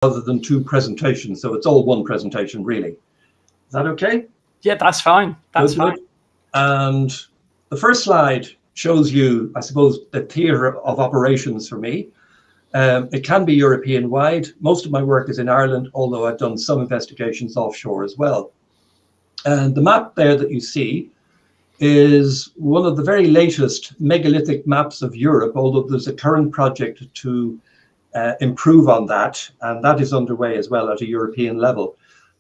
rather than two presentations. So it's all one presentation, really. Is that okay? Yeah, that's fine. That's fine. And the first slide shows you, I suppose, the theatre of operations for me. It can be European-wide. Most of my work is in Ireland, although I've done some investigations offshore as well. And the map there that you see is one of the very latest megalithic maps of Europe, although there's a current project to improve on that, and that is underway as well at a European level.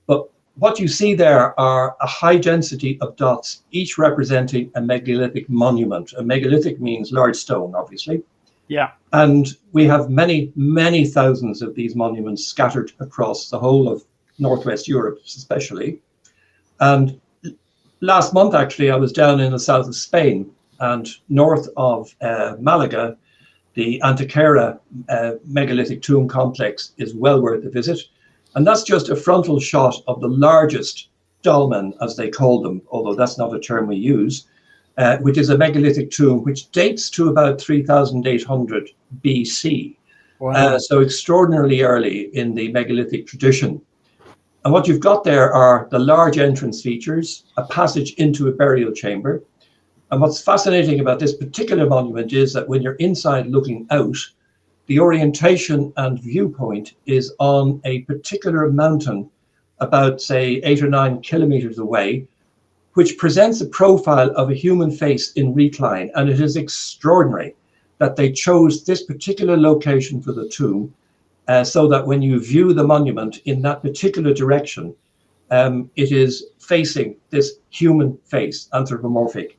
But what you see there are a high density of dots, each representing a megalithic monument. A megalithic means large stone, obviously. Yeah. And we have many, many thousands of these monuments scattered across the whole of Northwest Europe, especially. And last month, actually, I was down in the south of Spain, and north of Malaga, the Antequera megalithic tomb complex is well worth a visit. And that's just a frontal shot of the largest dolmen, as they call them, although that's not a term we use, which is a megalithic tomb which dates to about 3,800 BC. Wow. So extraordinarily early in the megalithic tradition. And what you've got there are the large entrance features, a passage into a burial chamber. And what's fascinating about this particular monument is that when you're inside looking out, the orientation and viewpoint is on a particular mountain about, say, 8 or 9 kilometers away, which presents a profile of a human face in recline. And it is extraordinary that they chose this particular location for the tomb, so that when you view the monument in that particular direction, it is facing this human face, anthropomorphic.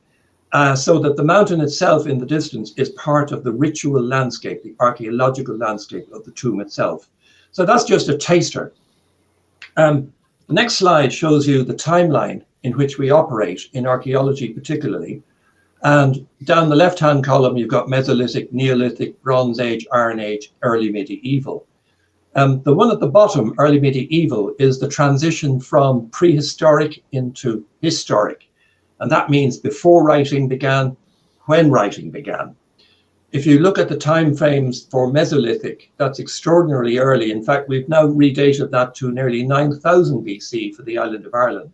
So that the mountain itself in the distance is part of the ritual landscape, the archaeological landscape of the tomb itself. So that's just a taster. The next slide shows you the timeline in which we operate in archaeology particularly. And down the left-hand column, you've got Mesolithic, Neolithic, Bronze Age, Iron Age, Early Medieval. The one at the bottom, Early Medieval, is the transition from prehistoric into historic. And that means before writing began, when writing began. If you look at the time frames for Mesolithic, that's extraordinarily early. In fact, we've now redated that to nearly 9,000 BC for the island of Ireland.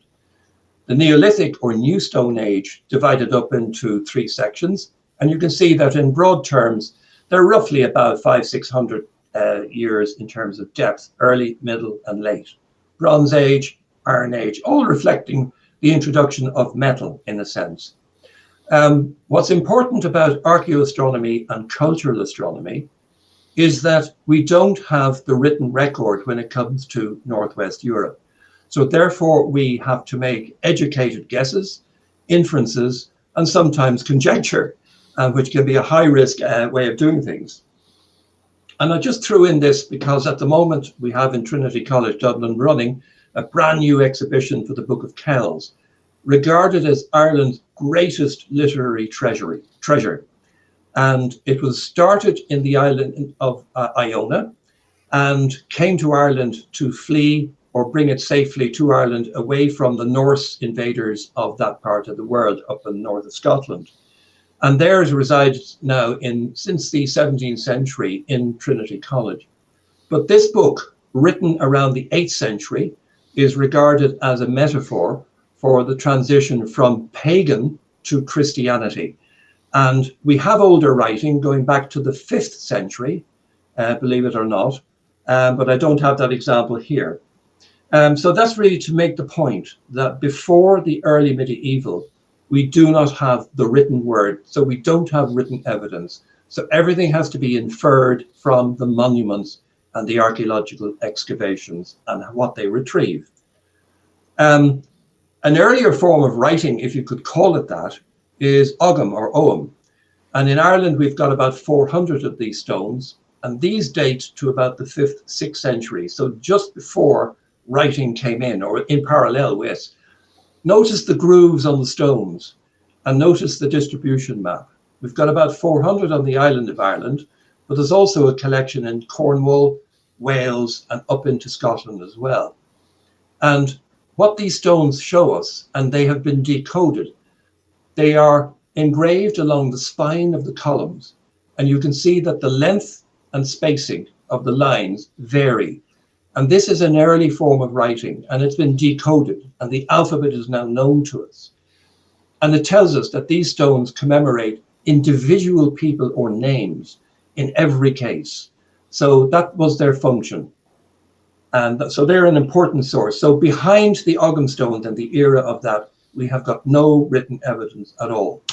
The Neolithic or New Stone Age divided up into 3 sections. And you can see that in broad terms, they're roughly about 500-600 years in terms of depth, early, middle, and late. Bronze Age, Iron Age, all reflecting the introduction of metal, in a sense. What's important about archaeoastronomy and cultural astronomy is that we don't have the written record when it comes to Northwest Europe. So therefore, we have to make educated guesses, inferences, and sometimes conjecture, which can be a high-risk way of doing things. And I just threw in this because at the moment we have in Trinity College Dublin running a brand new exhibition for the Book of Kells, regarded as Ireland's greatest literary treasure. And it was started in the island of Iona and came to Ireland to flee or bring it safely to Ireland away from the Norse invaders of that part of the world up in the north of Scotland. And there it resides now since the 17th century in Trinity College. But this book, written around the 8th century, is regarded as a metaphor for the transition from pagan to Christianity. And we have older writing going back to the 5th century, believe it or not, but I don't have that example here. So that's really to make the point that before the early medieval, we do not have the written word, so we don't have written evidence. So everything has to be inferred from the monuments and the archaeological excavations and what they retrieve. An earlier form of writing, if you could call it that, is Ogham or Ogham. And in Ireland, we've got about 400 of these stones, and these date to about the 5th, 6th century. So just before writing came in, or in parallel with. Notice the grooves on the stones and notice the distribution map. We've got about 400 on the island of Ireland, but there's also a collection in Cornwall, Wales, and up into Scotland as well. And what these stones show us, and they have been decoded, they are engraved along the spine of the columns, and you can see that the length and spacing of the lines vary. And this is an early form of writing, and it's been decoded, and the alphabet is now known to us. And it tells us that these stones commemorate individual people or names in every case. So that was their function. And so they're an important source. So behind the Ogham stones and the era of that, we have got no written evidence at all.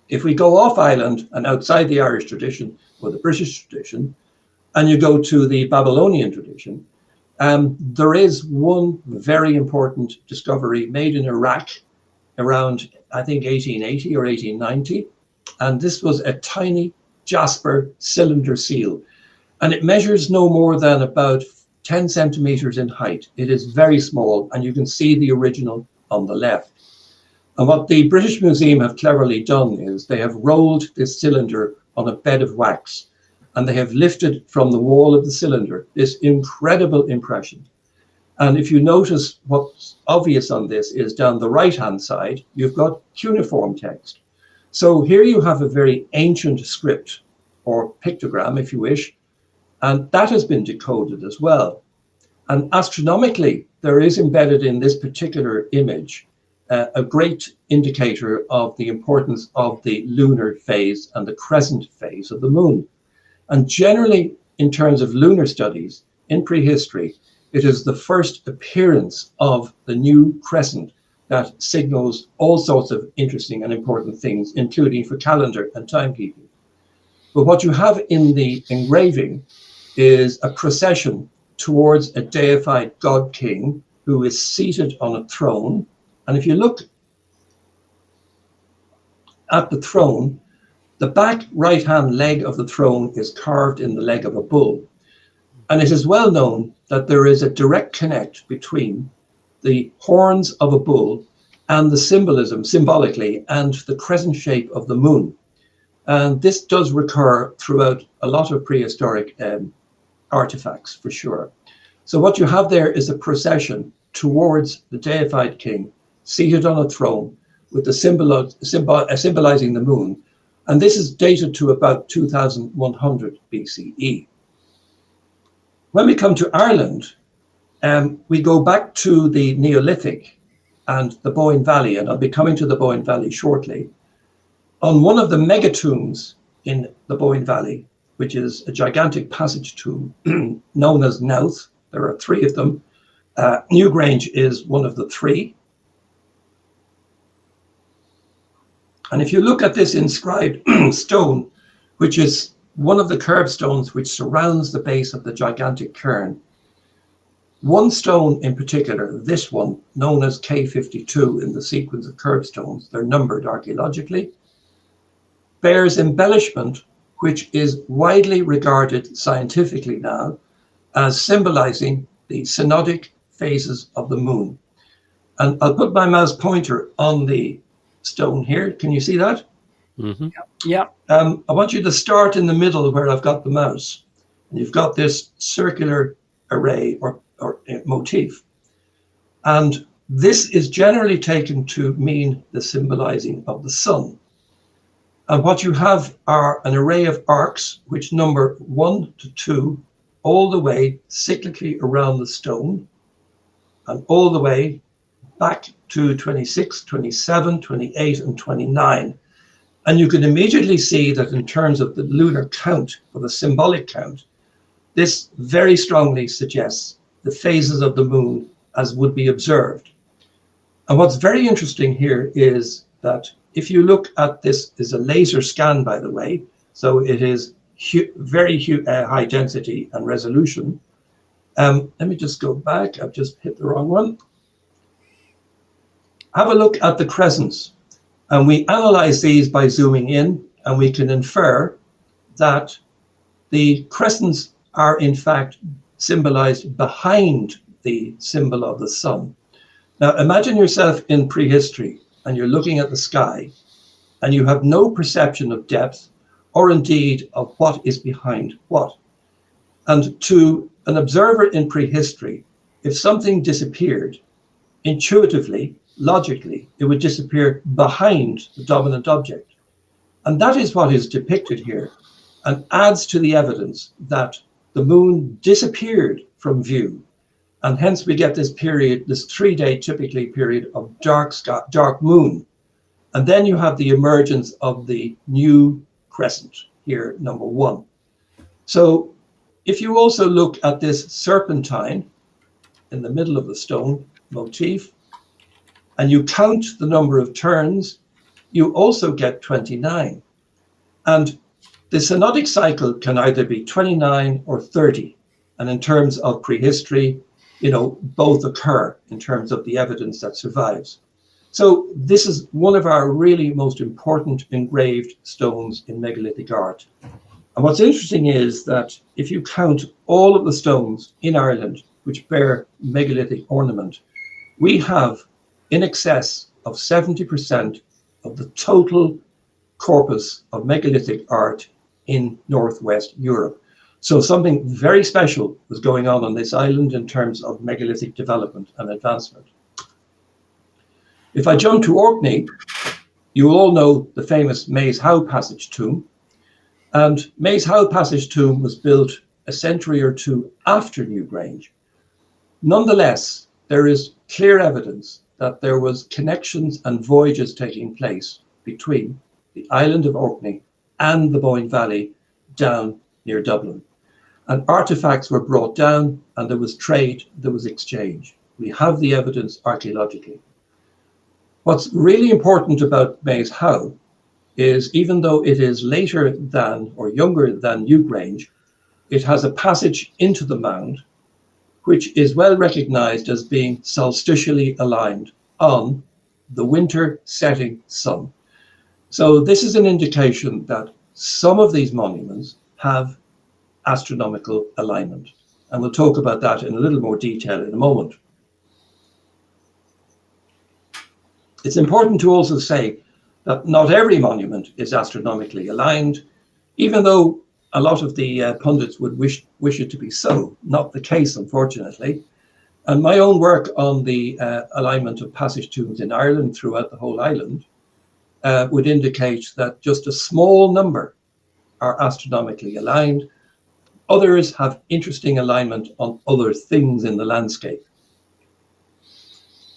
If we go off island and outside the Irish tradition or the British tradition, and you go to the Babylonian tradition, there is one very important discovery made in Iraq around, I think, 1880 or 1890. And this was a tiny jasper cylinder seal. And it measures no more than about 10 centimeters in height. It is very small, and you can see the original on the left. And what the British Museum have cleverly done is they have rolled this cylinder on a bed of wax, and they have lifted from the wall of the cylinder this incredible impression. And if you notice, what's obvious on this is down the right-hand side, you've got cuneiform text. So here you have a very ancient script, or pictogram, if you wish, and that has been decoded as well. And astronomically, there is embedded in this particular image a great indicator of the importance of the lunar phase and the crescent phase of the moon. And generally, in terms of lunar studies in prehistory, it is the first appearance of the new crescent that signals all sorts of interesting and important things, including for calendar and timekeeping. But what you have in the engraving is a procession towards a deified god king who is seated on a throne. And if you look at the throne, the back right-hand leg of the throne is carved in the leg of a bull. And it is well known that there is a direct connect between the horns of a bull and the symbolism, symbolically, and the crescent shape of the moon. And this does recur throughout a lot of prehistoric artifacts, for sure. So what you have there is a procession towards the deified king seated on a throne with the symbolizing the moon. And this is dated to about 2100 BCE. When we come to Ireland, we go back to the Neolithic and the Boyne Valley, and I'll be coming to the Boyne Valley shortly. On one of the megatombs in the Boyne Valley, which is a gigantic passage tomb known as Knowth, there are 3 of them. Newgrange is one of the 3. And if you look at this inscribed stone, which is one of the curved stones which surrounds the base of the gigantic cairn, one stone in particular, this one, known as K52 in the sequence of curved stones, they're numbered archaeologically, bears embellishment which is widely regarded scientifically now as symbolizing the synodic phases of the moon. And I'll put my mouse pointer on the stone here. Can you see that? Mm-hmm. Yeah. I want you to start in the middle where I've got the mouse. And you've got this circular array or motif. And this is generally taken to mean the symbolizing of the sun. And what you have are an array of arcs which number 1 to 2 all the way cyclically around the stone and all the way back to 26, 27, 28, and 29. And you can immediately see that in terms of the lunar count or the symbolic count, this very strongly suggests the phases of the moon as would be observed. And what's very interesting here is that if you look at this, is a laser scan, by the way, so it is very high density and resolution. Let me just go back. I've just hit the wrong one. Have a look at the crescents. And we analyze these by zooming in, and we can infer that the crescents are in fact symbolized behind the symbol of the sun. Now imagine yourself in prehistory and you're looking at the sky and you have no perception of depth or indeed of what is behind what. And to an observer in prehistory, if something disappeared, intuitively, logically, it would disappear behind the dominant object. And that is what is depicted here and adds to the evidence that the moon disappeared from view. And hence we get this period, this 3-day typically period of dark sky, dark moon. And then you have the emergence of the new crescent here, number 1. So if you also look at this serpentine in the middle of the stone motif, and you count the number of turns, you also get 29. And the synodic cycle can either be 29 or 30. And in terms of prehistory, both occur in terms of the evidence that survives. So this is one of our really most important engraved stones in megalithic art. And what's interesting is that if you count all of the stones in Ireland which bear megalithic ornament, we have in excess of 70% of the total corpus of megalithic art in Northwest Europe. So something very special was going on this island in terms of megalithic development and advancement. If I jump to Orkney, you all know the famous Maze Howe Passage tomb. And Maze Howe Passage tomb was built a century or two after Newgrange. Nonetheless, there is clear evidence that there was connections and voyages taking place between the island of Orkney and the Boyne Valley down near Dublin. And artifacts were brought down, and there was trade, there was exchange. We have the evidence archaeologically. What's really important about Maze Howe is, even though it is later than or younger than Newgrange, it has a passage into the mound which is well recognized as being solstitially aligned on the winter setting sun. So this is an indication that some of these monuments have astronomical alignment. And we'll talk about that in a little more detail in a moment. It's important to also say that not every monument is astronomically aligned, even though a lot of the pundits would wish it to be so. Not the case, unfortunately. And my own work on the alignment of passage tombs in Ireland throughout the whole island would indicate that just a small number are astronomically aligned. Others have interesting alignment on other things in the landscape.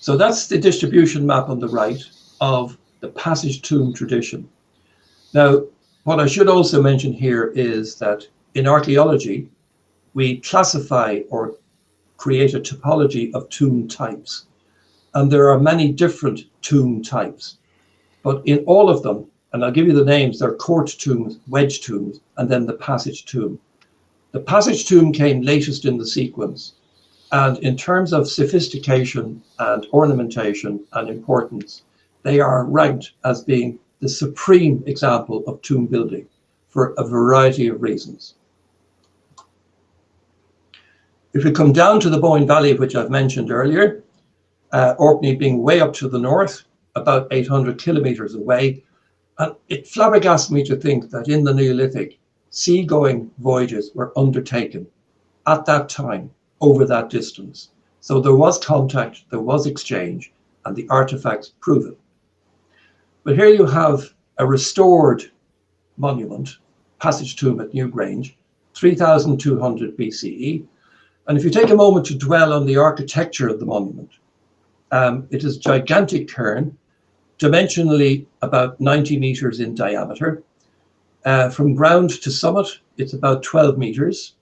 So that's the distribution map on the right of the passage tomb tradition. Now, what I should also mention here is that in archaeology, we classify or create a typology of tomb types. And there are many different tomb types. But in all of them, and I'll give you the names, there are court tombs, wedge tombs, and then the passage tomb. The passage tomb came latest in the sequence. And in terms of sophistication and ornamentation and importance, they are ranked as being the supreme example of tomb building for a variety of reasons. If we come down to the Boyne Valley, which I've mentioned earlier, Orkney being way up to the north, about 800 kilometers away, and it flabbergasts me to think that in the Neolithic, seagoing voyages were undertaken at that time over that distance. So there was contact, there was exchange, and the artifacts prove it. But here you have a restored monument, passage tomb at Newgrange, 3200 BCE. And if you take a moment to dwell on the architecture of the monument, it is gigantic cairn, dimensionally about 90 meters in diameter. From ground to summit, it's about 12 meters.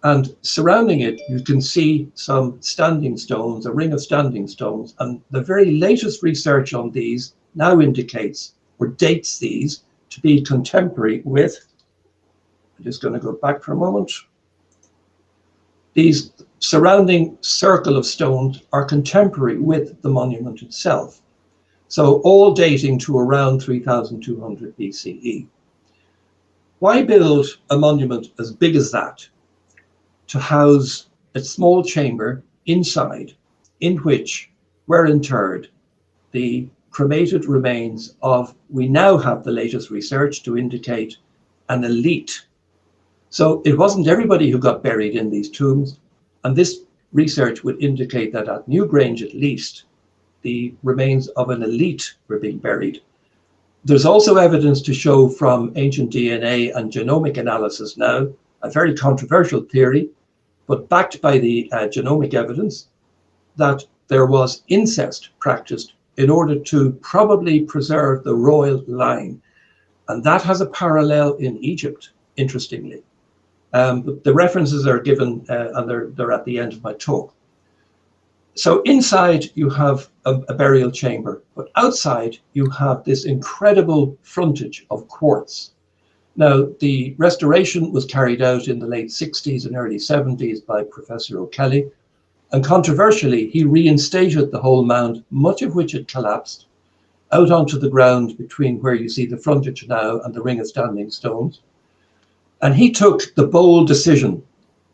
And surrounding it, you can see some standing stones, a ring of standing stones. And the very latest research on these now indicates or dates these to be contemporary with, I'm just going to go back for a moment. These surrounding circle of stones are contemporary with the monument itself. So all dating to around 3200 BCE. Why build a monument as big as that to house a small chamber inside in which were interred the cremated remains of, we now have the latest research to indicate, an elite. So it wasn't everybody who got buried in these tombs, and this research would indicate that at Newgrange at least, the remains of an elite were being buried. There's also evidence to show from ancient DNA and genomic analysis now, a very controversial theory, but backed by the genomic evidence that there was incest practiced in order to probably preserve the royal line. And that has a parallel in Egypt, interestingly. The references are given and they're at the end of my talk. So inside you have a burial chamber, but outside you have this incredible frontage of quartz. Now, the restoration was carried out in the late 60s and early 70s by Professor O'Kelly, and controversially, he reinstated the whole mound, much of which had collapsed, out onto the ground between where you see the frontage now and the ring of standing stones. And he took the bold decision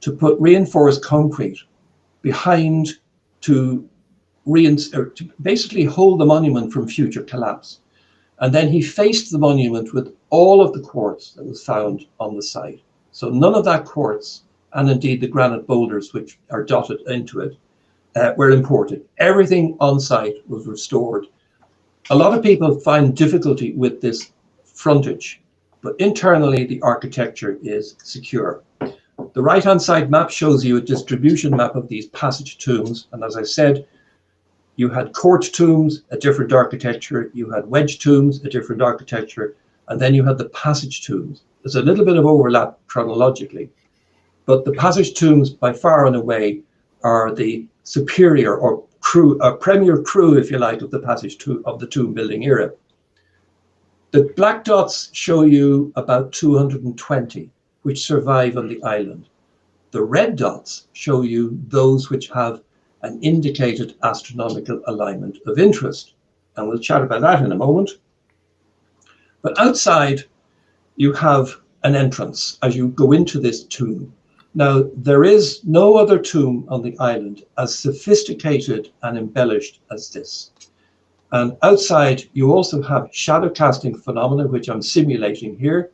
to put reinforced concrete behind to basically hold the monument from future collapse. And then he faced the monument with all of the quartz that was found on the site. So none of that quartz, and indeed the granite boulders which are dotted into it, were imported. Everything on site was restored. A lot of people find difficulty with this frontage, but internally the architecture is secure. The right-hand side map shows you a distribution map of these passage tombs. And as I said, you had court tombs, a different architecture. You had wedge tombs, a different architecture. And then you had the passage tombs. There's a little bit of overlap chronologically, but the passage tombs by far and away are the superior or premier crew, if you like, of the passage of the tomb building era. The black dots show you about 220 which survive on the island. The red dots show you those which have an indicated astronomical alignment of interest. And we'll chat about that in a moment. But outside, you have an entrance as you go into this tomb. Now, there is no other tomb on the island as sophisticated and embellished as this. And outside, you also have shadow casting phenomena, which I'm simulating here,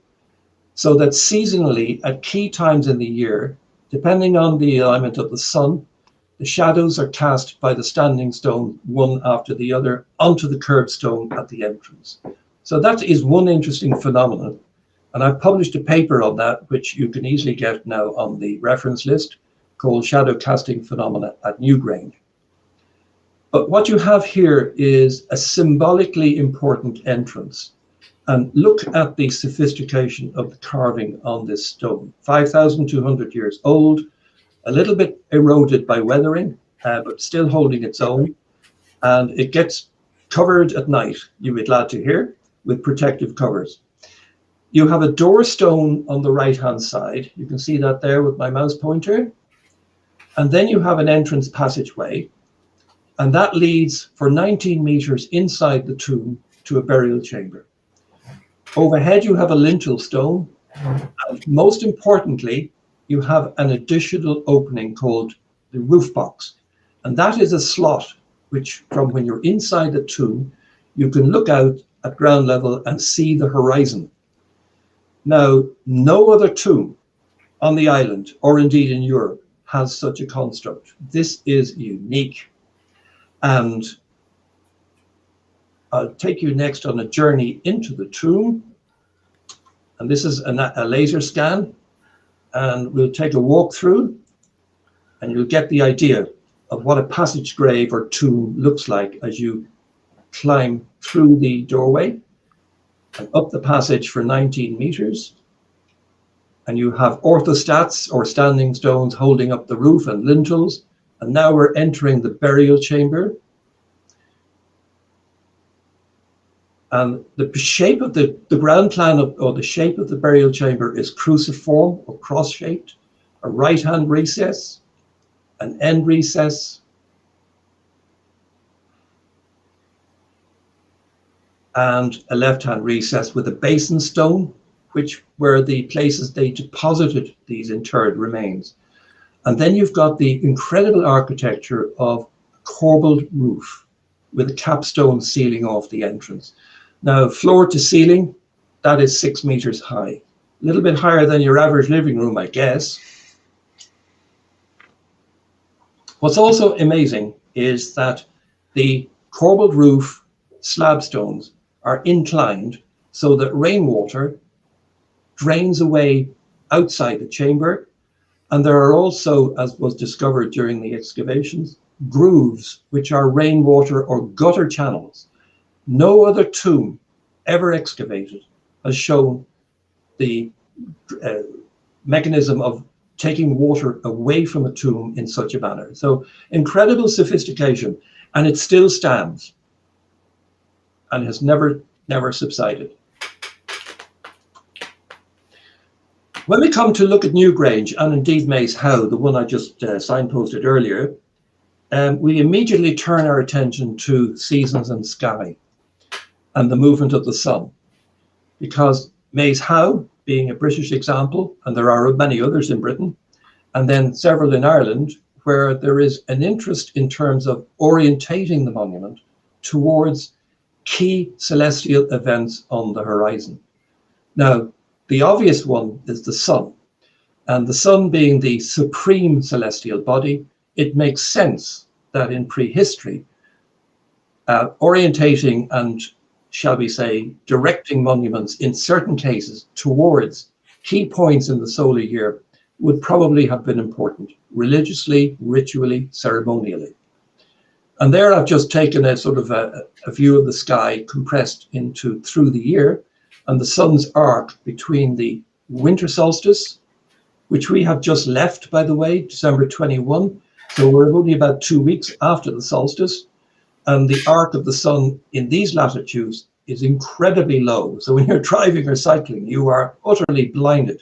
so that seasonally, at key times in the year, depending on the alignment of the sun, the shadows are cast by the standing stone, one after the other, onto the curved stone at the entrance. So that is one interesting phenomenon. And I've published a paper on that, which you can easily get now on the reference list, called Shadow Casting Phenomena at Newgrange. But what you have here is a symbolically important entrance. And look at the sophistication of the carving on this stone. 5,200 years old, a little bit eroded by weathering, but still holding its own. And it gets covered at night, you'll be glad to hear, with protective covers. You have a door stone on the right-hand side. You can see that there with my mouse pointer. And then you have an entrance passageway. And that leads for 19 meters inside the tomb to a burial chamber. Overhead, you have a lintel stone. And most importantly, you have an additional opening called the roof box. And that is a slot, which from when you're inside the tomb, you can look out at ground level and see the horizon. Now, no other tomb on the island, or indeed in Europe, has such a construct. This is unique. And I'll take you next on a journey into the tomb. And this is a laser scan. And we'll take a walk through, and you'll get the idea of what a passage grave or tomb looks like as you climb through the doorway and up the passage for 19 meters. And you have orthostats or standing stones holding up the roof and lintels. And now we're entering the burial chamber. And the shape of the ground plan or the shape of the burial chamber is cruciform or cross-shaped, a right-hand recess, an end recess, and a left-hand recess with a basin stone, which were the places they deposited these interred remains. And then you've got the incredible architecture of a corbelled roof with a capstone sealing off the entrance. Now, floor to ceiling, that is 6 meters high. A little bit higher than your average living room, I guess. What's also amazing is that the corbelled roof slab stones are inclined so that rainwater drains away outside the chamber And there are also, as was discovered during the excavations, grooves, which are rainwater or gutter channels. No other tomb ever excavated has shown the mechanism of taking water away from a tomb in such a manner. So incredible sophistication, and it still stands and has never subsided. When we come to look at Newgrange, and indeed Maze Howe, the one I just signposted earlier, we immediately turn our attention to seasons and sky and the movement of the sun, because Maze Howe, being a British example, and there are many others in Britain, and then several in Ireland, where there is an interest in terms of orientating the monument towards key celestial events on the horizon. Now, the obvious one is the sun, and the sun being the supreme celestial body, it makes sense that in prehistory, orientating and, shall we say, directing monuments in certain cases towards key points in the solar year would probably have been important, religiously, ritually, ceremonially. And there I've just taken a sort of a view of the sky compressed into through the year, and the sun's arc between the winter solstice, which we have just left, by the way, December 21. So we're only about 2 weeks after the solstice. And the arc of the sun in these latitudes is incredibly low. So when you're driving or cycling, you are utterly blinded.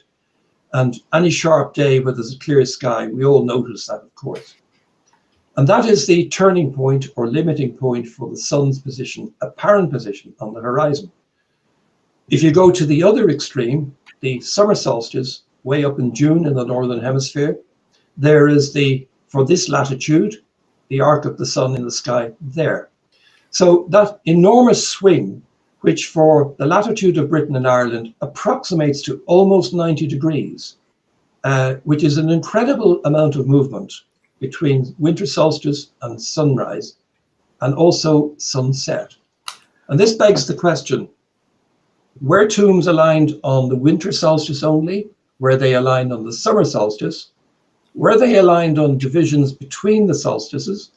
And any sharp day where there's a clear sky, we all notice that, of course. And that is the turning point or limiting point for the sun's position, apparent position on the horizon. If you go to the other extreme, the summer solstice, way up in June in the northern hemisphere, there is for this latitude, the arc of the sun in the sky there. So that enormous swing, which for the latitude of Britain and Ireland approximates to almost 90 degrees, which is an incredible amount of movement between winter solstice and sunrise, and also sunset. And this begs the question, were tombs aligned on the winter solstice only? Were they aligned on the summer solstice? Were they aligned on divisions between the solstices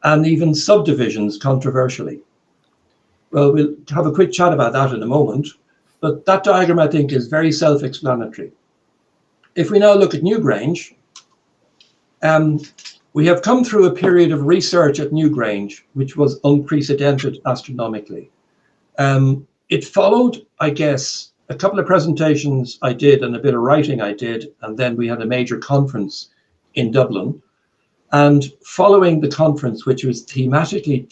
and even subdivisions, controversially? Well, we'll have a quick chat about that in a moment, but that diagram, I think, is very self-explanatory. If we now look at Newgrange, we have come through a period of research at Newgrange, which was unprecedented astronomically. It followed, I guess, a couple of presentations I did and a bit of writing I did, and then we had a major conference in Dublin. And following the conference, which was thematically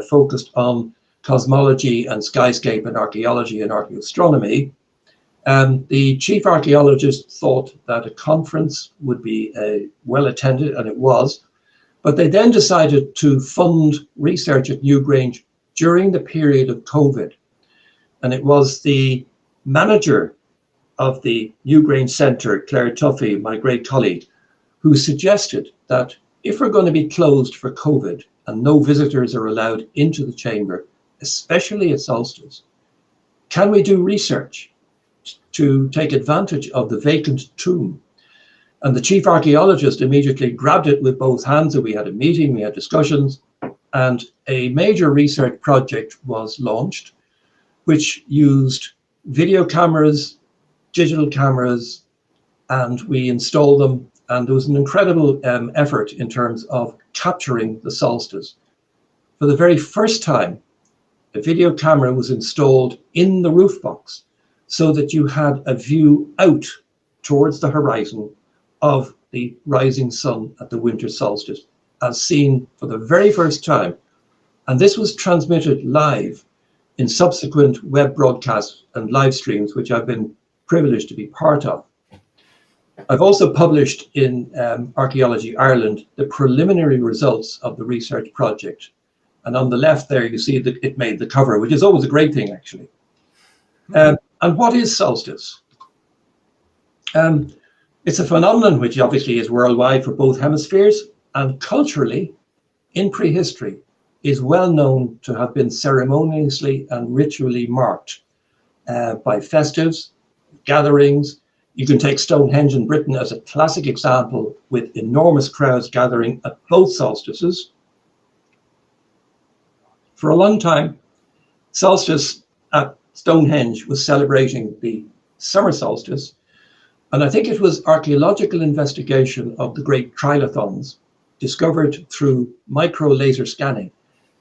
focused on cosmology and skyscape and archaeology and archaeoastronomy, the chief archaeologist thought that a conference would be well attended, and it was. But they then decided to fund research at Newgrange during the period of COVID. And it was the manager of the Newgrange Centre, Claire Tuffy, my great colleague, who suggested that if we're going to be closed for COVID and no visitors are allowed into the chamber, especially at solstice, can we do research to take advantage of the vacant tomb? And the chief archaeologist immediately grabbed it with both hands, and we had a meeting, we had discussions, and a major research project was launched, which used video cameras, digital cameras, and we installed them. And there was an incredible effort in terms of capturing the solstice. For the very first time, a video camera was installed in the roof box so that you had a view out towards the horizon of the rising sun at the winter solstice, as seen for the very first time. And this was transmitted live in subsequent web broadcasts and live streams, which I've been privileged to be part of. I've also published in Archaeology Ireland the preliminary results of the research project. And on the left there, you see that it made the cover, which is always a great thing, actually. And what is solstice? It's a phenomenon which obviously is worldwide for both hemispheres, and culturally, in prehistory, is well known to have been ceremoniously and ritually marked by festives, gatherings, You can take Stonehenge in Britain as a classic example, with enormous crowds gathering at both solstices. For a long time, solstice at Stonehenge was celebrating the summer solstice, and I think it was archaeological investigation of the great trilithons discovered through micro laser scanning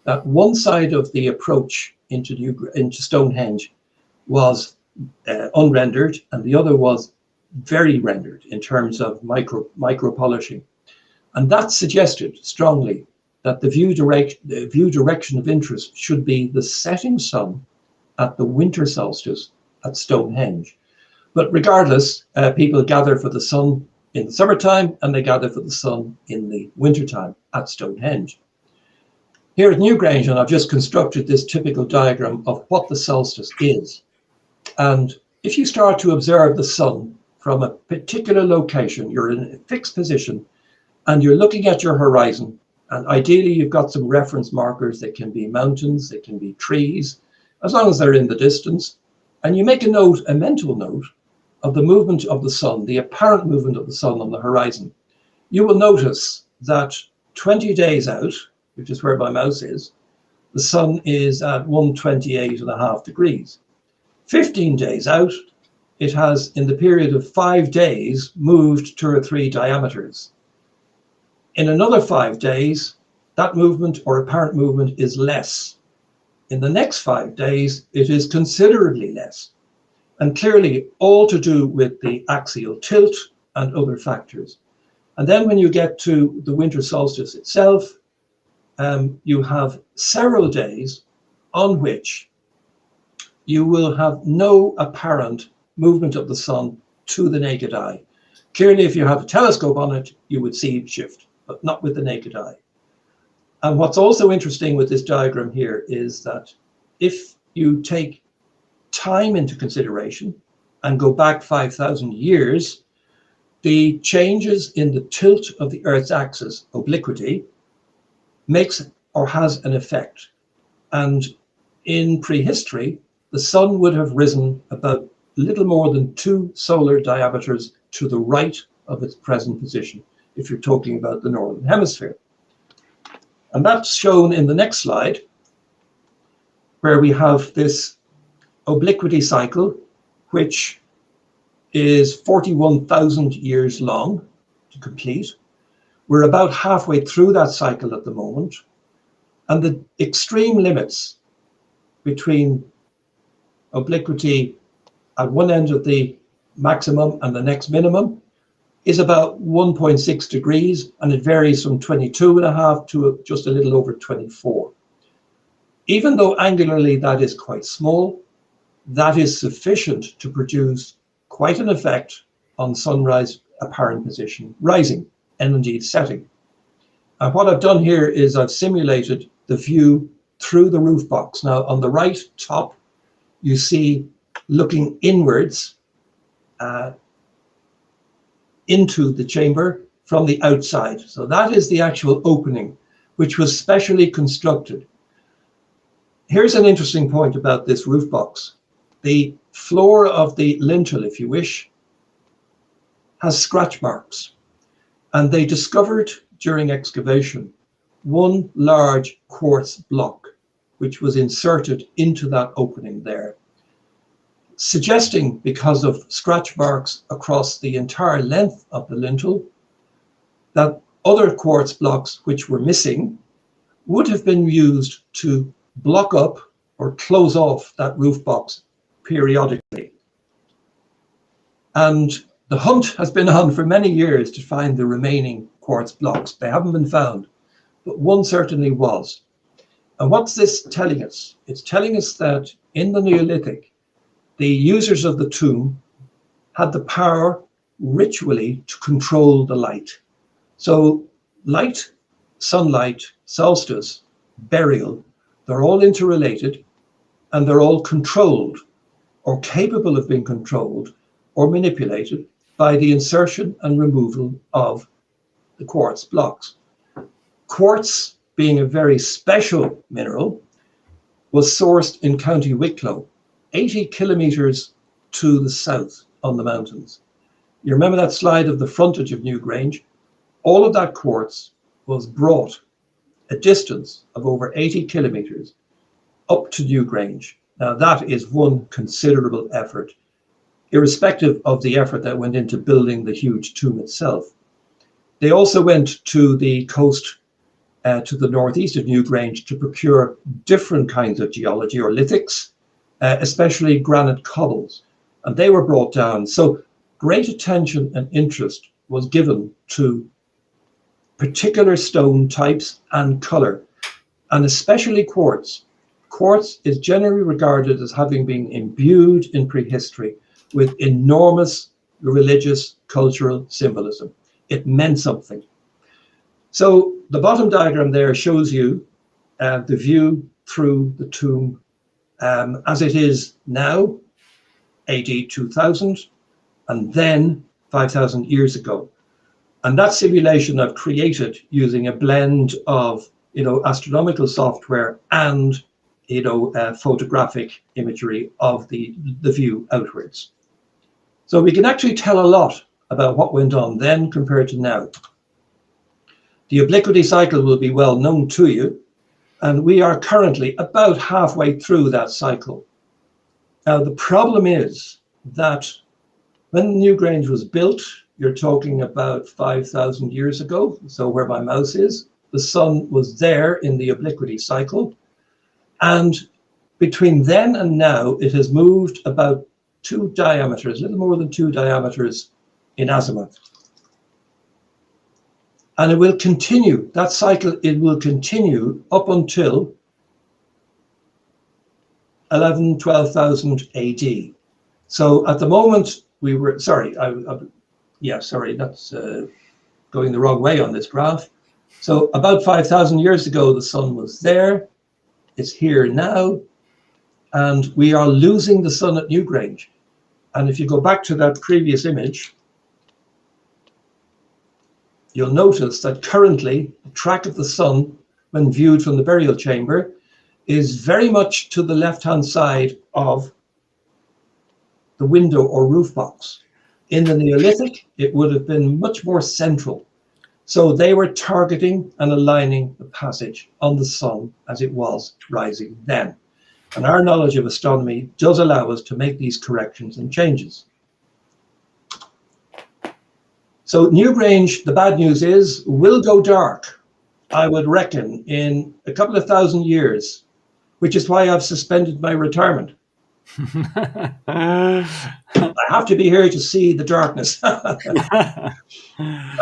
that one side of the approach into Stonehenge was unrendered, and the other was very rendered in terms of micro polishing. And that suggested strongly that the view direction of interest should be the setting sun at the winter solstice at Stonehenge. But regardless, people gather for the sun in the summertime, and they gather for the sun in the wintertime at Stonehenge. Here at Newgrange, and I've just constructed this typical diagram of what the solstice is. And if you start to observe the sun from a particular location, you're in a fixed position, and you're looking at your horizon, and ideally you've got some reference markers. They can be mountains, they can be trees, as long as they're in the distance. And you make a mental note of the movement of the sun, the apparent movement of the sun on the horizon. You will notice that 20 days out, which is where my mouse is, the sun is at 128.5 degrees. 15 days out, it has, in the period of 5 days, moved 2 or 3 diameters. In another 5 days, that movement or apparent movement is less. In the next 5 days, it is considerably less. And clearly all to do with the axial tilt and other factors. And then when you get to the winter solstice itself, you have several days on which you will have no apparent movement of the sun to the naked eye. Clearly, if you have a telescope on it, you would see it shift, but not with the naked eye. And what's also interesting with this diagram here is that if you take time into consideration and go back 5,000 years, the changes in the tilt of the Earth's axis, obliquity, makes or has an effect. And in prehistory, the sun would have risen about little more than 2 solar diameters to the right of its present position, if you're talking about the northern hemisphere. And that's shown in the next slide, where we have this obliquity cycle, which is 41,000 years long to complete. We're about halfway through that cycle at the moment, and the extreme limits between obliquity at one end of the maximum and the next minimum is about 1.6 degrees, and it varies from 22.5 to just a little over 24. Even though angularly that is quite small, that is sufficient to produce quite an effect on sunrise apparent position rising and indeed setting. And what I've done here is I've simulated the view through the roof box. Now on the right top, you see looking inwards into the chamber from the outside. So that is the actual opening, which was specially constructed. Here's an interesting point about this roof box. The floor of the lintel, if you wish, has scratch marks. And they discovered during excavation one large quartz block, which was inserted into that opening there, suggesting, because of scratch marks across the entire length of the lintel, that other quartz blocks which were missing would have been used to block up or close off that roof box periodically. And the hunt has been on for many years to find the remaining quartz blocks. They haven't been found, but one certainly was. And what's this telling us? It's telling us that in the Neolithic, the users of the tomb had the power ritually to control the light. So light, sunlight, solstice, burial, they're all interrelated, and they're all controlled or capable of being controlled or manipulated by the insertion and removal of the quartz blocks. Quartz, being a very special mineral, was sourced in County Wicklow, 80 kilometers to the south on the mountains. You remember that slide of the frontage of Newgrange? All of that quartz was brought a distance of over 80 kilometers up to Newgrange. Now that is one considerable effort, irrespective of the effort that went into building the huge tomb itself. They also went to the coast to the northeast of Newgrange to procure different kinds of geology or lithics, especially granite cobbles, and they were brought down. So great attention and interest was given to particular stone types and color, and especially quartz. Quartz is generally regarded as having been imbued in prehistory with enormous religious, cultural symbolism. It meant something. So the bottom diagram there shows you the view through the tomb as it is now, AD 2000, and then 5,000 years ago. And that simulation I've created using a blend of, astronomical software and, photographic imagery of the view outwards. So we can actually tell a lot about what went on then compared to now. The obliquity cycle will be well known to you, and we are currently about halfway through that cycle. Now, the problem is that when Newgrange was built, you're talking about 5,000 years ago, so where my mouse is, the sun was there in the obliquity cycle. And between then and now, it has moved about 2 diameters, a little more than 2 diameters in azimuth. And it will continue, that cycle, it will continue up until 11, 12,000 AD. So at the moment we were, that's going the wrong way on this graph. So about 5,000 years ago, the sun was there, it's here now, and we are losing the sun at Newgrange. And if you go back to that previous image, you'll notice that currently the track of the sun, when viewed from the burial chamber, is very much to the left-hand side of the window or roof box. In the Neolithic, it would have been much more central. So they were targeting and aligning the passage on the sun as it was rising then. And our knowledge of astronomy does allow us to make these corrections and changes. So Newgrange, the bad news is, will go dark, I would reckon, in a couple of thousand years, which is why I've suspended my retirement. I have to be here to see the darkness.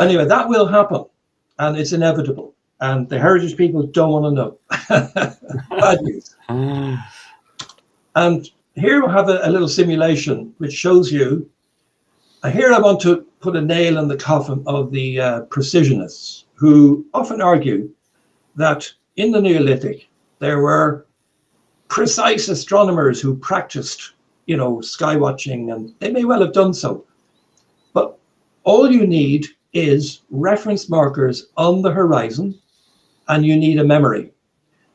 Anyway, that will happen, and it's inevitable. And the heritage people don't want to know. Bad news. And here we have a little simulation which shows you. Here I want to put a nail in the coffin of the precisionists, who often argue that in the Neolithic there were precise astronomers who practiced, sky watching, and they may well have done so. But all you need is reference markers on the horizon, and you need a memory.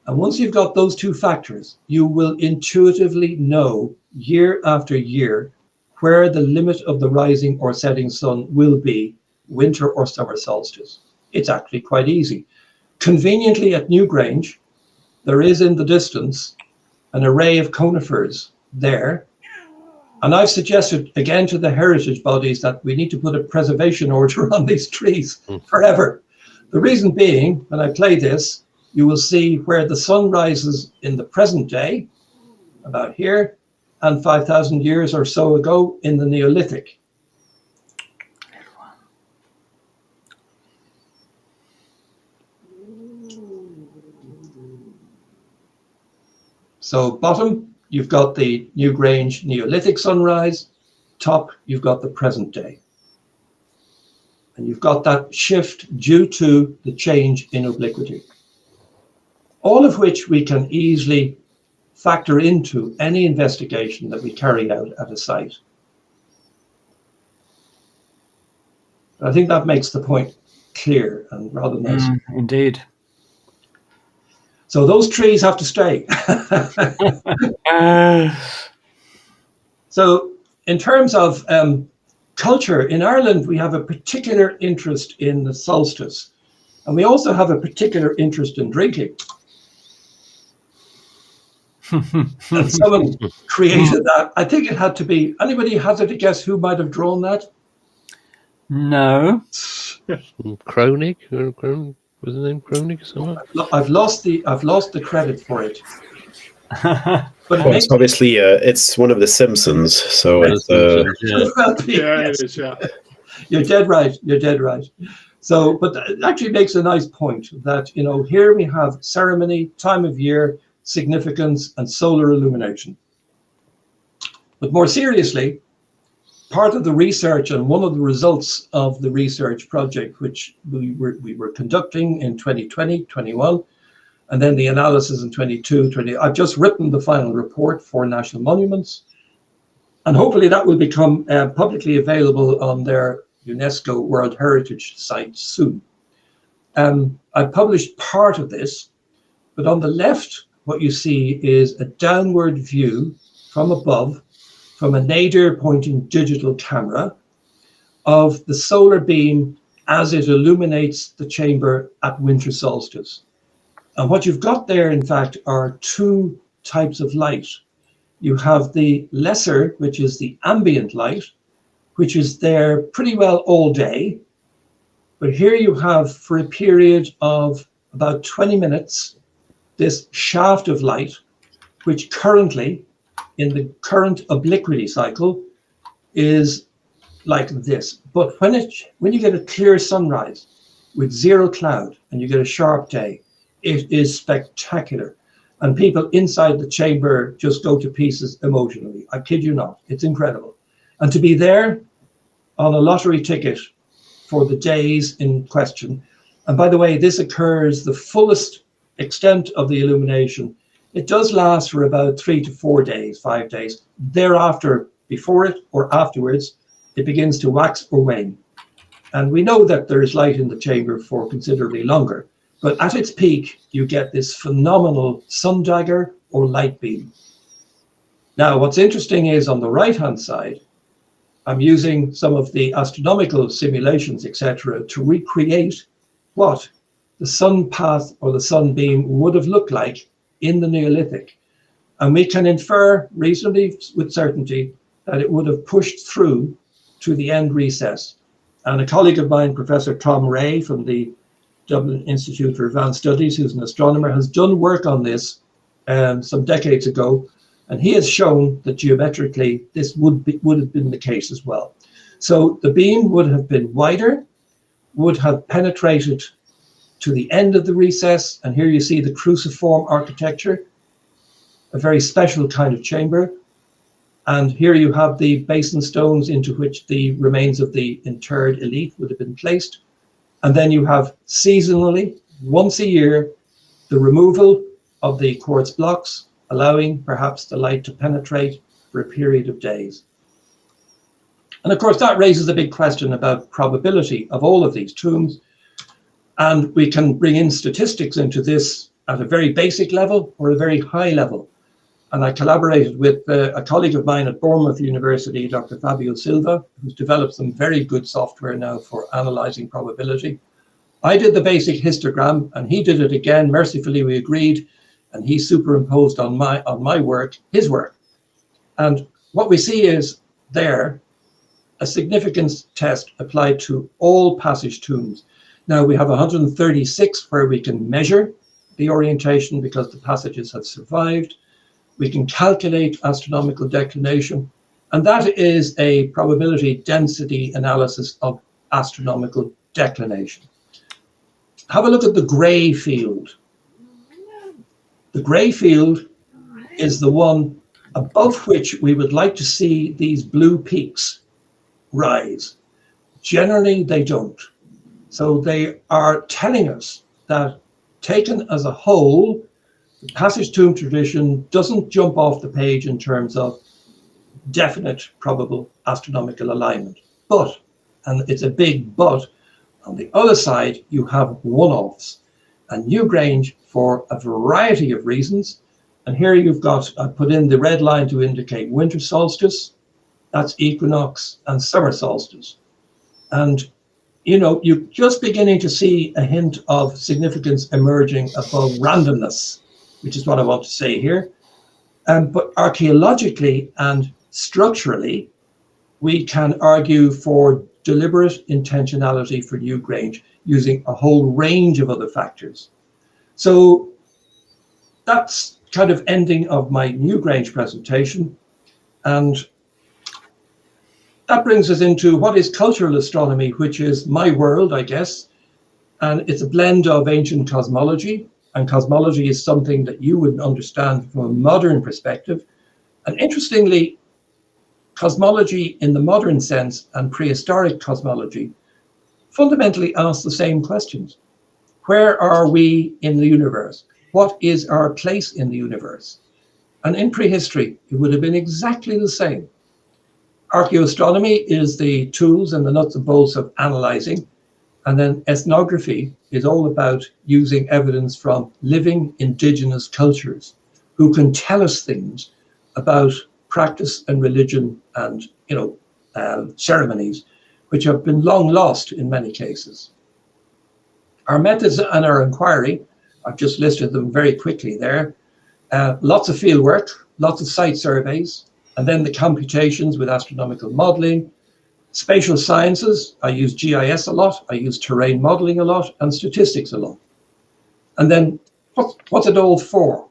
And once you've got those 2 factors, you will intuitively know year after year where the limit of the rising or setting sun will be, winter or summer solstice. It's actually quite easy. Conveniently at Newgrange, there is in the distance an array of conifers there. And I've suggested again to the heritage bodies that we need to put a preservation order on these trees forever. The reason being, when I play this, you will see where the sun rises in the present day, about here, and 5,000 years or so ago in the Neolithic. So bottom, you've got the Newgrange Neolithic sunrise. Top, you've got the present day. And you've got that shift due to the change in obliquity. All of which we can easily factor into any investigation that we carry out at a site. I think that makes the point clear and rather nice. Indeed. So those trees have to stay. So in terms of culture, in Ireland, we have a particular interest in the solstice. And we also have a particular interest in drinking. And someone created that. I think it had to be, anybody hazard a guess who might have drawn that? No. Kronig? Was the name Kronig somewhere? I've lost the credit for it. But Well, it's obviously it's one of the Simpsons, so it's Yeah, it is. Yeah. You're dead right. You're dead right. So, but it actually makes a nice point that, you know, here we have ceremony, time of year, significance, and solar illumination. But more seriously, part of the research and one of the results of the research project, which we were conducting in 2020, 21, and then the analysis in 22, 20, I've just written the final report for National Monuments, and hopefully that will become publicly available on their UNESCO World Heritage site soon. I published part of this, but on the left, what you see is a downward view from above, from a nadir pointing digital camera of the solar beam as it illuminates the chamber at winter solstice. And what you've got there, in fact, are two types of light. You have the lesser, which is the ambient light, which is there pretty well all day. But here you have, for a period of about 20 minutes, this shaft of light, which currently, in the current obliquity cycle, is like this. But when you get a clear sunrise with zero cloud and you get a sharp day, it is spectacular. And people inside the chamber just go to pieces emotionally. I kid you not, it's incredible. And to be there on a lottery ticket for the days in question, and by the way, this occurs the fullest extent of the illumination. It does last for about 3 to 4 days, 5 days. Thereafter, before it or afterwards, it begins to wax or wane. And we know that there is light in the chamber for considerably longer. But at its peak, you get this phenomenal sun dagger or light beam. Now, what's interesting is on the right-hand side, I'm using some of the astronomical simulations, etc., to recreate what the sun path or the sunbeam would have looked like in the Neolithic. And we can infer reasonably with certainty that it would have pushed through to the end recess. And a colleague of mine, Professor Tom Ray from the Dublin Institute for Advanced Studies, who's an astronomer, has done work on this some decades ago, and he has shown that geometrically this would have been the case as well. So the beam would have been wider, would have penetrated to the end of the recess, and here you see the cruciform architecture, a very special kind of chamber. And here you have the basin stones into which the remains of the interred elite would have been placed. And then you have seasonally, once a year, the removal of the quartz blocks, allowing perhaps the light to penetrate for a period of days. And of course, that raises a big question about probability of all of these tombs. And we can bring in statistics into this at a very basic level or a very high level. And I collaborated with a colleague of mine at Bournemouth University, Dr. Fabio Silva, who's developed some very good software now for analyzing probability. I did the basic histogram and he did it again. Mercifully, we agreed, and he superimposed on my work, his work. And what we see is there a significance test applied to all passage tombs. Now we have 136 where we can measure the orientation because the passages have survived. We can calculate astronomical declination, and that is a probability density analysis of astronomical declination. Have a look at the gray field. The gray field is the one above which we would like to see these blue peaks rise. Generally, they don't. So they are telling us that taken as a whole, the passage tomb tradition doesn't jump off the page in terms of definite probable astronomical alignment. But, and it's a big but, on the other side, you have one-offs. And Newgrange, for a variety of reasons, and here you've got, I put in the red line to indicate winter solstice, That's equinox and summer solstice. And, you know, you're just beginning to see a hint of significance emerging above randomness, which is what I want to say here. But archaeologically and structurally, we can argue for deliberate intentionality for Newgrange using a whole range of other factors. So that's kind of ending of my Newgrange presentation. And that brings us into what is cultural astronomy, which is my world, I guess. And it's a blend of ancient cosmology, and cosmology is something that you would understand from a modern perspective. And interestingly, cosmology in the modern sense and prehistoric cosmology fundamentally ask the same questions. Where are we in the universe? What is our place in the universe? And in prehistory, it would have been exactly the same. Archaeoastronomy is the tools and the nuts and bolts of analyzing. And then ethnography is all about using evidence from living indigenous cultures who can tell us things about practice and religion and, ceremonies, which have been long lost in many cases. Our methods and our inquiry, I've just listed them very quickly there. Lots of field work, lots of site surveys, and then the computations with astronomical modeling. Spatial sciences, I use GIS a lot, I use terrain modeling a lot, and statistics a lot. And then what's it all for?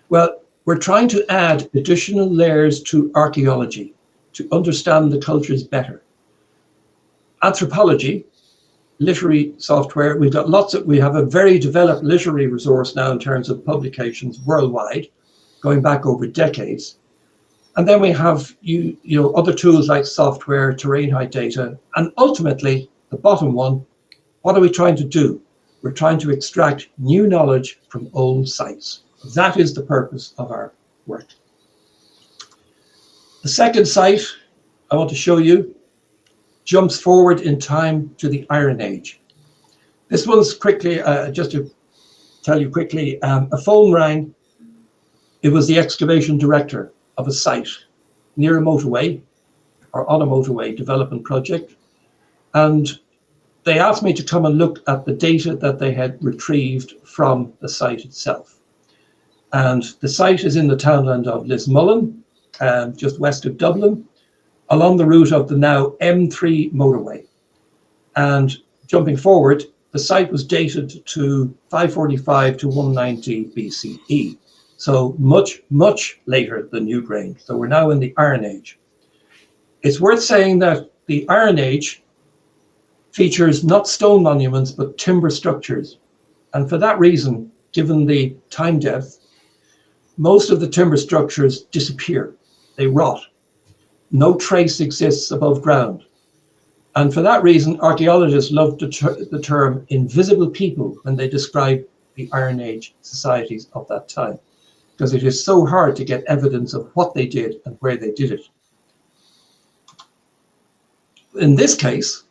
Well, we're trying to add additional layers to archaeology to understand the cultures better. Anthropology, literary software, we have a very developed literary resource now in terms of publications worldwide, going back over decades. And then we have other tools like software, terrain height data, and ultimately, the bottom one, what are we trying to do? We're trying to extract new knowledge from old sites. That is the purpose of our work. The second site I want to show you jumps forward in time to the Iron Age. This one's quickly, just to tell you quickly, a phone rang. It was the excavation director of a site near a motorway or on a motorway development project. And they asked me to come and look at the data that they had retrieved from the site itself. And the site is in the townland of Lismullen, just west of Dublin, along the route of the now M3 motorway. And jumping forward, the site was dated to 545 to 190 BCE. So much, much later than Newgrange. So we're now in the Iron Age. It's worth saying that the Iron Age features not stone monuments, but timber structures. And for that reason, given the time depth, most of the timber structures disappear. They rot. No trace exists above ground. And for that reason, archaeologists love the term invisible people when they describe the Iron Age societies of that time, because it is so hard to get evidence of what they did and where they did it. In this case,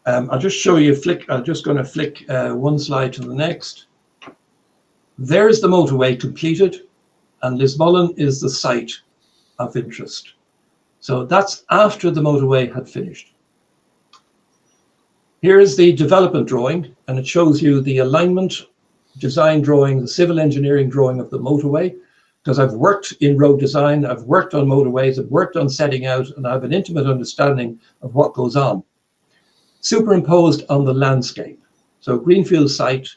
I'll just show you I'm just going to flick one slide to the next. There's the motorway completed, and Lismullen is the site of interest. So that's after the motorway had finished. Here is the development drawing, and it shows you the alignment, design drawing, the civil engineering drawing of the motorway, because I've worked in road design, I've worked on motorways, I've worked on setting out, and I have an intimate understanding of what goes on. Superimposed on the landscape. So greenfield site,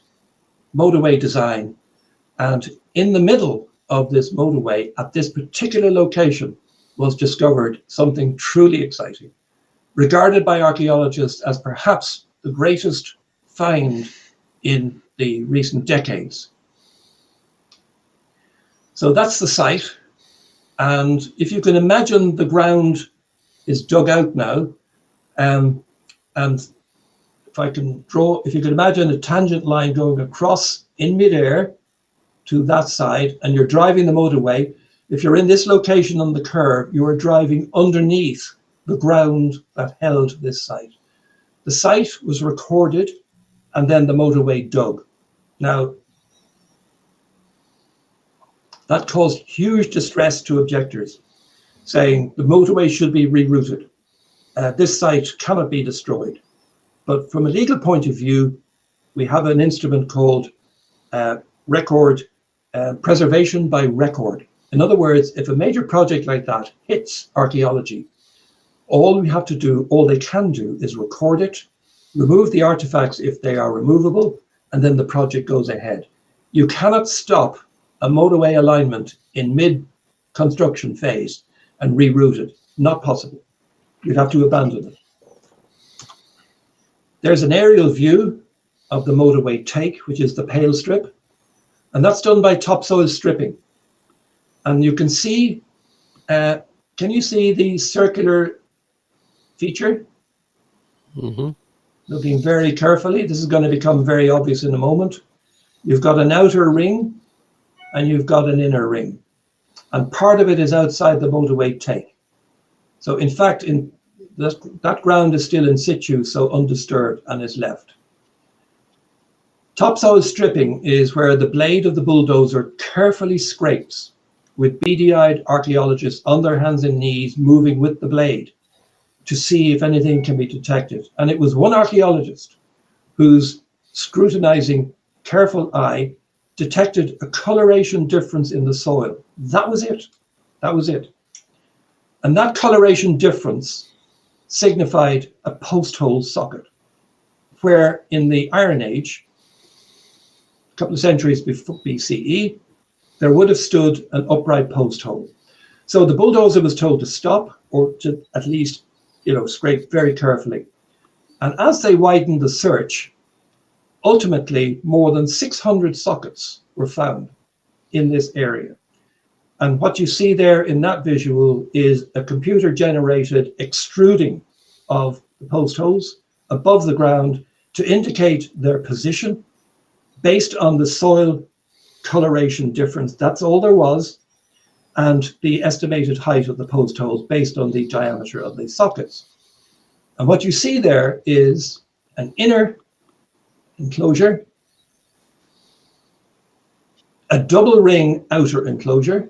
motorway design, and in the middle of this motorway, at this particular location, was discovered something truly exciting, regarded by archaeologists as perhaps the greatest find in the recent decades. So that's the site. And if you can imagine, the ground is dug out now. And if you can imagine a tangent line going across in midair to that side, and you're driving the motorway, if you're in this location on the curve, you are driving underneath the ground that held this site. The site was recorded, and then the motorway dug. Now, that caused huge distress to objectors. saying the motorway should be rerouted. This site cannot be destroyed. But from a legal point of view, we have an instrument called record preservation by record. In other words, if a major project like that hits archaeology, all we have to do, all they can do, is record it, remove the artifacts if they are removable, and then the project goes ahead. You cannot stop a motorway alignment in mid-construction phase and reroute it. Not possible. You'd have to abandon it. There's an aerial view of the motorway take, which is the pale strip, and that's done by topsoil stripping. And you can see, can you see the circular feature? Mm-hmm. Looking very carefully, this is going to become very obvious in a moment. You've got an outer ring and you've got an inner ring. And part of it is outside the motorway take. So in fact, that ground is still in situ, so undisturbed, and is left. Topsoil stripping is where the blade of the bulldozer carefully scrapes, with beady-eyed archaeologists on their hands and knees moving with the blade to see if anything can be detected. And it was one archaeologist whose scrutinizing, careful eye detected a coloration difference in the soil. That was it. That was it. And that coloration difference signified a post-hole socket, where in the Iron Age, a couple of centuries before BCE, there would have stood an upright post hole. So the bulldozer was told to stop, or to at least, scrape very carefully. And as they widened the search, ultimately more than 600 sockets were found in this area. And what you see there in that visual is a computer-generated extruding of the post holes above the ground to indicate their position based on the soil coloration difference. That's all there was. And the estimated height of the post holes based on the diameter of the sockets. And what you see there is an inner enclosure, a double ring outer enclosure,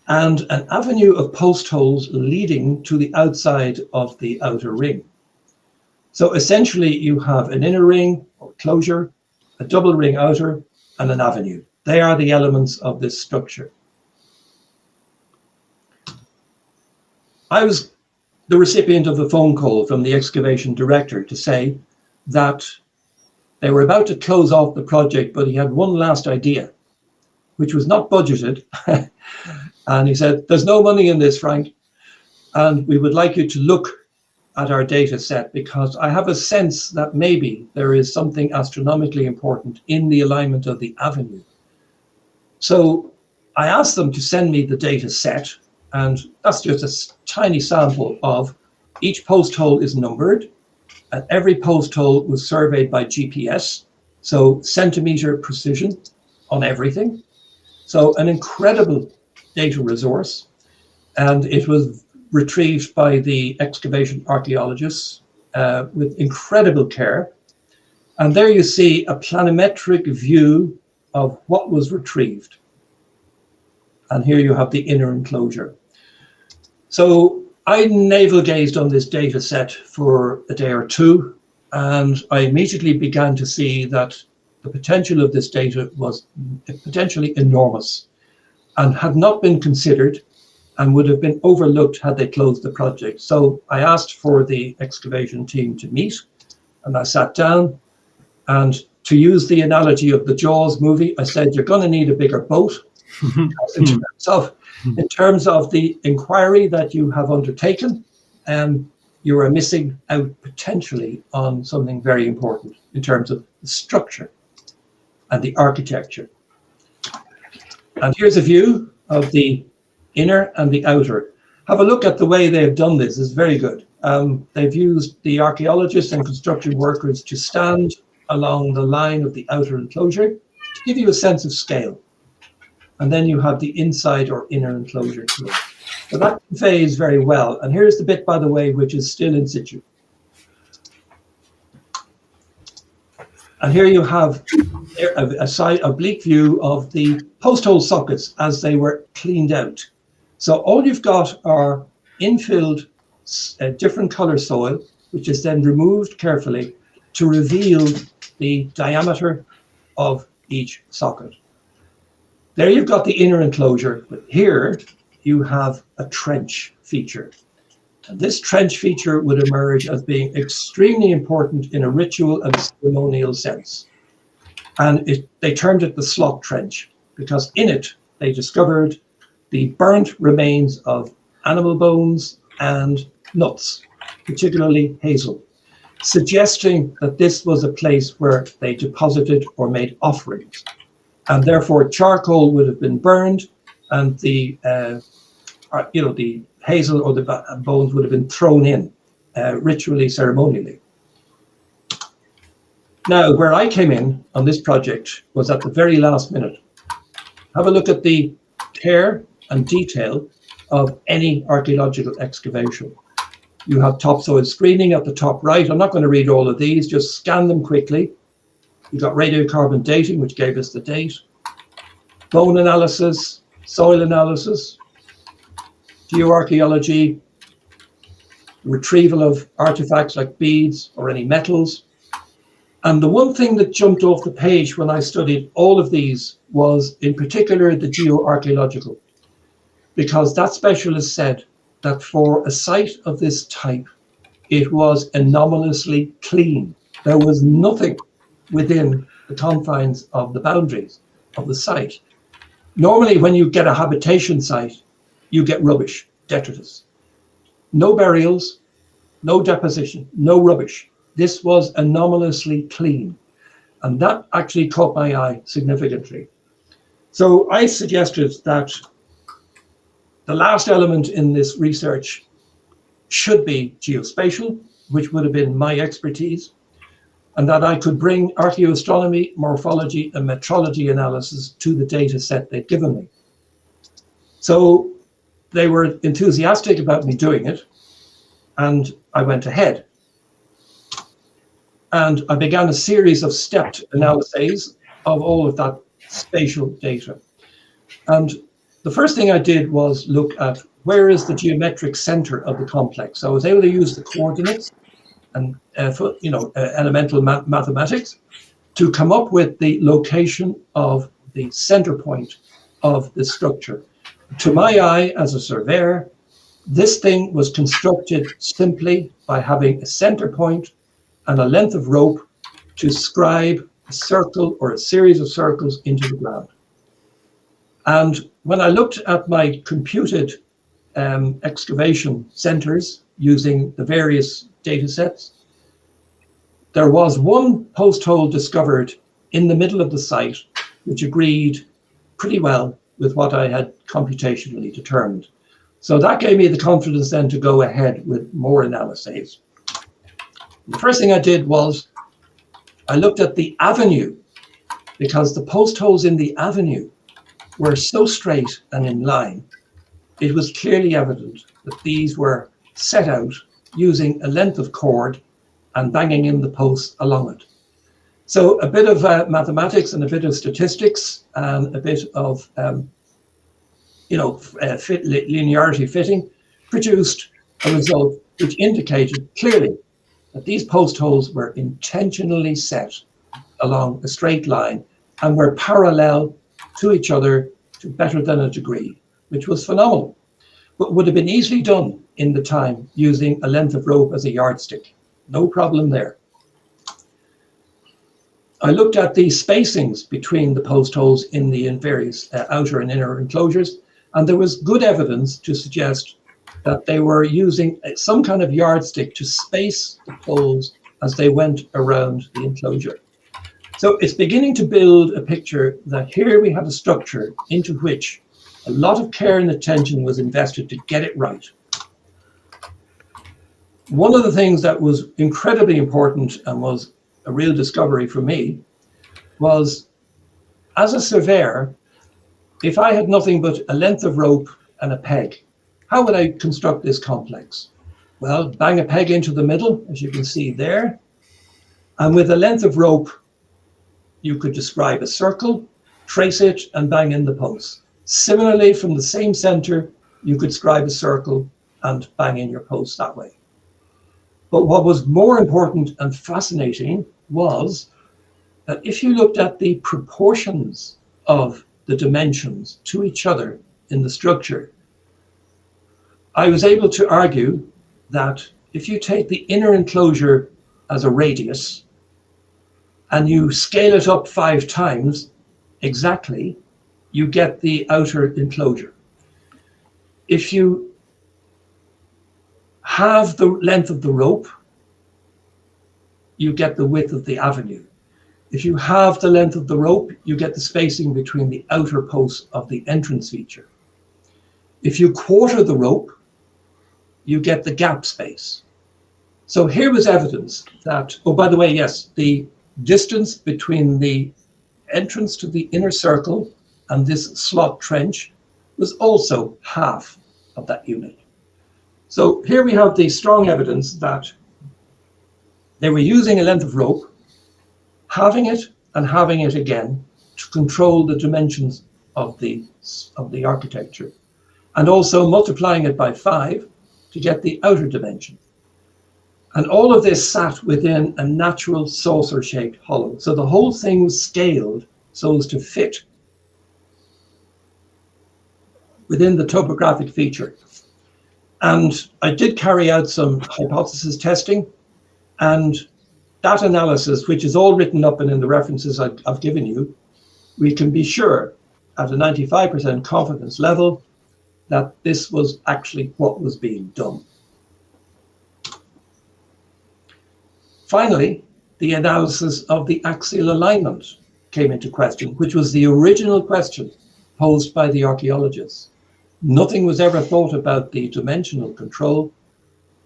and an avenue of post holes leading to the outside of the outer ring. So essentially you have an inner ring or closure, a double ring outer, and an avenue. They are the elements of this structure. I was the recipient of a phone call from the excavation director to say that they were about to close off the project, but he had one last idea, which was not budgeted. And he said, there's no money in this, Frank, and we would like you to look at our data set, because I have a sense that maybe there is something astronomically important in the alignment of the avenue. So I asked them to send me the data set, and that's just a tiny sample of each post hole is numbered, and every post hole was surveyed by GPS, so centimeter precision on everything. So an incredible data resource, and it was retrieved by the excavation archaeologists with incredible care. And there you see a planimetric view of what was retrieved. And here you have the inner enclosure. So I navel gazed on this data set for a day or two, and I immediately began to see that the potential of this data was potentially enormous and had not been considered and would have been overlooked had they closed the project. So I asked for the excavation team to meet, and I sat down, and to use the analogy of the Jaws movie, I said, you're going to need a bigger boat in terms of the inquiry that you have undertaken, you are missing out potentially on something very important in terms of the structure and the architecture. And here's a view of the inner and the outer. Have a look at the way they've done this. It's very good. They've used the archaeologists and construction workers to stand along the line of the outer enclosure to give you a sense of scale. And then you have the inside or inner enclosure here. So that conveys very well. And here's the bit, by the way, which is still in situ. And here you have a side oblique view of the post hole sockets as they were cleaned out. So all you've got are infilled different color soil, which is then removed carefully to reveal the diameter of each socket. There you've got the inner enclosure, but here you have a trench feature. And this trench feature would emerge as being extremely important in a ritual and ceremonial sense. And they termed it the slot trench, because in it they discovered the burnt remains of animal bones and nuts, particularly hazel, suggesting that this was a place where they deposited or made offerings. And therefore charcoal would have been burned, and the hazel or the bones would have been thrown in ritually, ceremonially. Now, where I came in on this project was at the very last minute. Have a look at the care and detail of any archaeological excavation. You have topsoil screening at the top right. I'm not going to read all of these, just scan them quickly. You've got radiocarbon dating, which gave us the date, bone analysis, soil analysis, geoarchaeology, retrieval of artifacts like beads or any metals. And the one thing that jumped off the page when I studied all of these was in particular the geoarchaeological, because that specialist said that for a site of this type, it was anomalously clean. There was nothing within the confines of the boundaries of the site. Normally, when you get a habitation site, you get rubbish, detritus. No burials, no deposition, no rubbish. This was anomalously clean. And that actually caught my eye significantly. So I suggested that the last element in this research should be geospatial, which would have been my expertise, and that I could bring archaeoastronomy, morphology, and metrology analysis to the data set they'd given me. So they were enthusiastic about me doing it, and I went ahead. And I began a series of stepped analyses of all of that spatial data. And the first thing I did was look at where is the geometric center of the complex. So I was able to use the coordinates and elemental mathematics to come up with the location of the center point of the structure. To my eye as a surveyor, this thing was constructed simply by having a center point and a length of rope to scribe a circle or a series of circles into the ground. And when I looked at my computed excavation centers using the various data sets, there was one post hole discovered in the middle of the site, which agreed pretty well with what I had computationally determined. So that gave me the confidence then to go ahead with more analyses. The first thing I did was I looked at the avenue, because the post holes in the avenue were so straight and in line, it was clearly evident that these were set out using a length of cord and banging in the posts along it. So a bit of mathematics and a bit of statistics and a bit of linearity fitting produced a result which indicated clearly that these post holes were intentionally set along a straight line and were parallel to each other to better than a degree, which was phenomenal, but would have been easily done in the time using a length of rope as a yardstick. No problem there. I looked at the spacings between the post holes in the various outer and inner enclosures, and there was good evidence to suggest that they were using some kind of yardstick to space the poles as they went around the enclosure. So it's beginning to build a picture that here we have a structure into which a lot of care and attention was invested to get it right. One of the things that was incredibly important and was a real discovery for me was, as a surveyor, if I had nothing but a length of rope and a peg, how would I construct this complex? Well, bang a peg into the middle, as you can see there. And with a length of rope, you could describe a circle, trace it, and bang in the posts. Similarly, from the same center, you could scribe a circle and bang in your post that way. But what was more important and fascinating was that if you looked at the proportions of the dimensions to each other in the structure, I was able to argue that if you take the inner enclosure as a radius and you scale it up 5 times exactly, you get the outer enclosure. If you halve the length of the rope, you get the width of the avenue. If you halve the length of the rope, you get the spacing between the outer posts of the entrance feature. If you quarter the rope, you get the gap space. So here was evidence that, oh, by the way, yes, the distance between the entrance to the inner circle and this slot trench was also half of that unit. So here we have the strong evidence that they were using a length of rope, halving it and halving it again to control the dimensions of the architecture, and also multiplying it by 5 to get the outer dimension. And all of this sat within a natural saucer-shaped hollow. So the whole thing was scaled so as to fit within the topographic feature. And I did carry out some hypothesis testing, and that analysis, which is all written up and in the references I've given you, we can be sure at a 95% confidence level that this was actually what was being done. Finally, the analysis of the axial alignment came into question, which was the original question posed by the archaeologists. Nothing was ever thought about the dimensional control,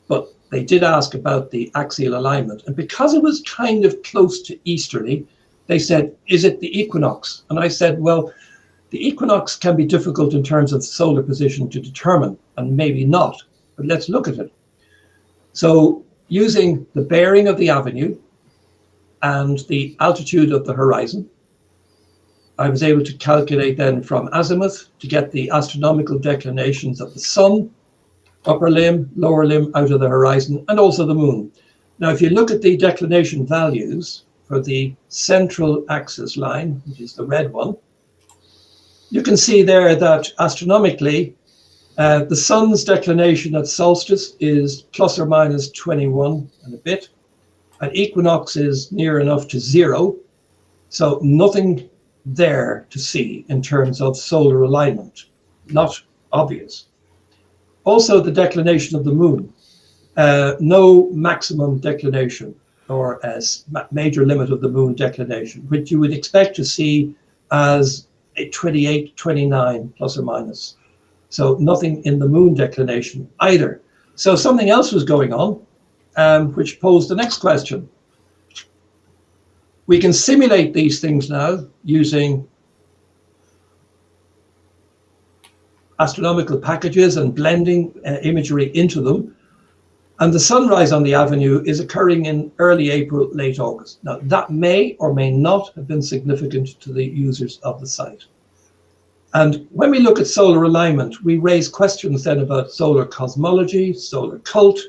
but they did ask about the axial alignment. And because it was kind of close to easterly, they said, is it the equinox? And I said, well, the equinox can be difficult in terms of solar position to determine, and maybe not, but let's look at it. So using the bearing of the avenue and the altitude of the horizon, I was able to calculate then from azimuth to get the astronomical declinations of the sun, upper limb, lower limb out of the horizon, and also the moon. Now, if you look at the declination values for the central axis line, which is the red one, you can see there that astronomically, the sun's declination at solstice is plus or minus 21 and a bit. At equinox is near enough to 0. So nothing there to see in terms of solar alignment, not obvious. Also the declination of the moon, no maximum declination or as major limit of the moon declination, which you would expect to see as a 28, 29 plus or minus. So nothing in the moon declination either. So something else was going on, which posed the next question. We can simulate these things now using astronomical packages and blending imagery into them. And the sunrise on the avenue is occurring in early April, late August. Now, that may or may not have been significant to the users of the site. And when we look at solar alignment, we raise questions then about solar cosmology, solar cult,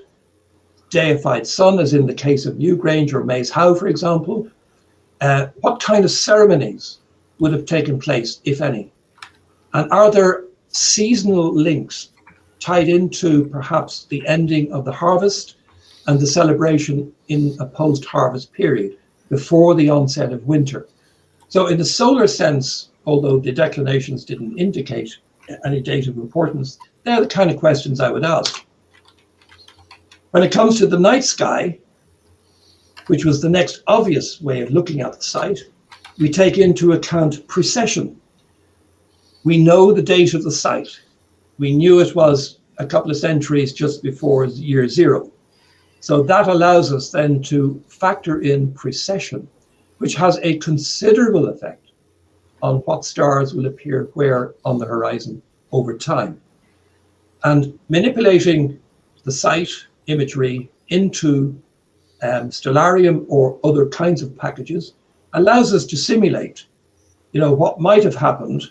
deified sun, as in the case of Newgrange or Maze Howe, for example. What kind of ceremonies would have taken place, if any? And are there seasonal links tied into perhaps the ending of the harvest and the celebration in a post-harvest period before the onset of winter? So in the solar sense, although the declinations didn't indicate any date of importance, they're the kind of questions I would ask. When it comes to the night sky, which was the next obvious way of looking at the site, we take into account precession. We know the date of the site. We knew it was a couple of centuries just before year 0. So that allows us then to factor in precession, which has a considerable effect on what stars will appear where on the horizon over time. And manipulating the site imagery into stellarium or other kinds of packages allows us to simulate, what might have happened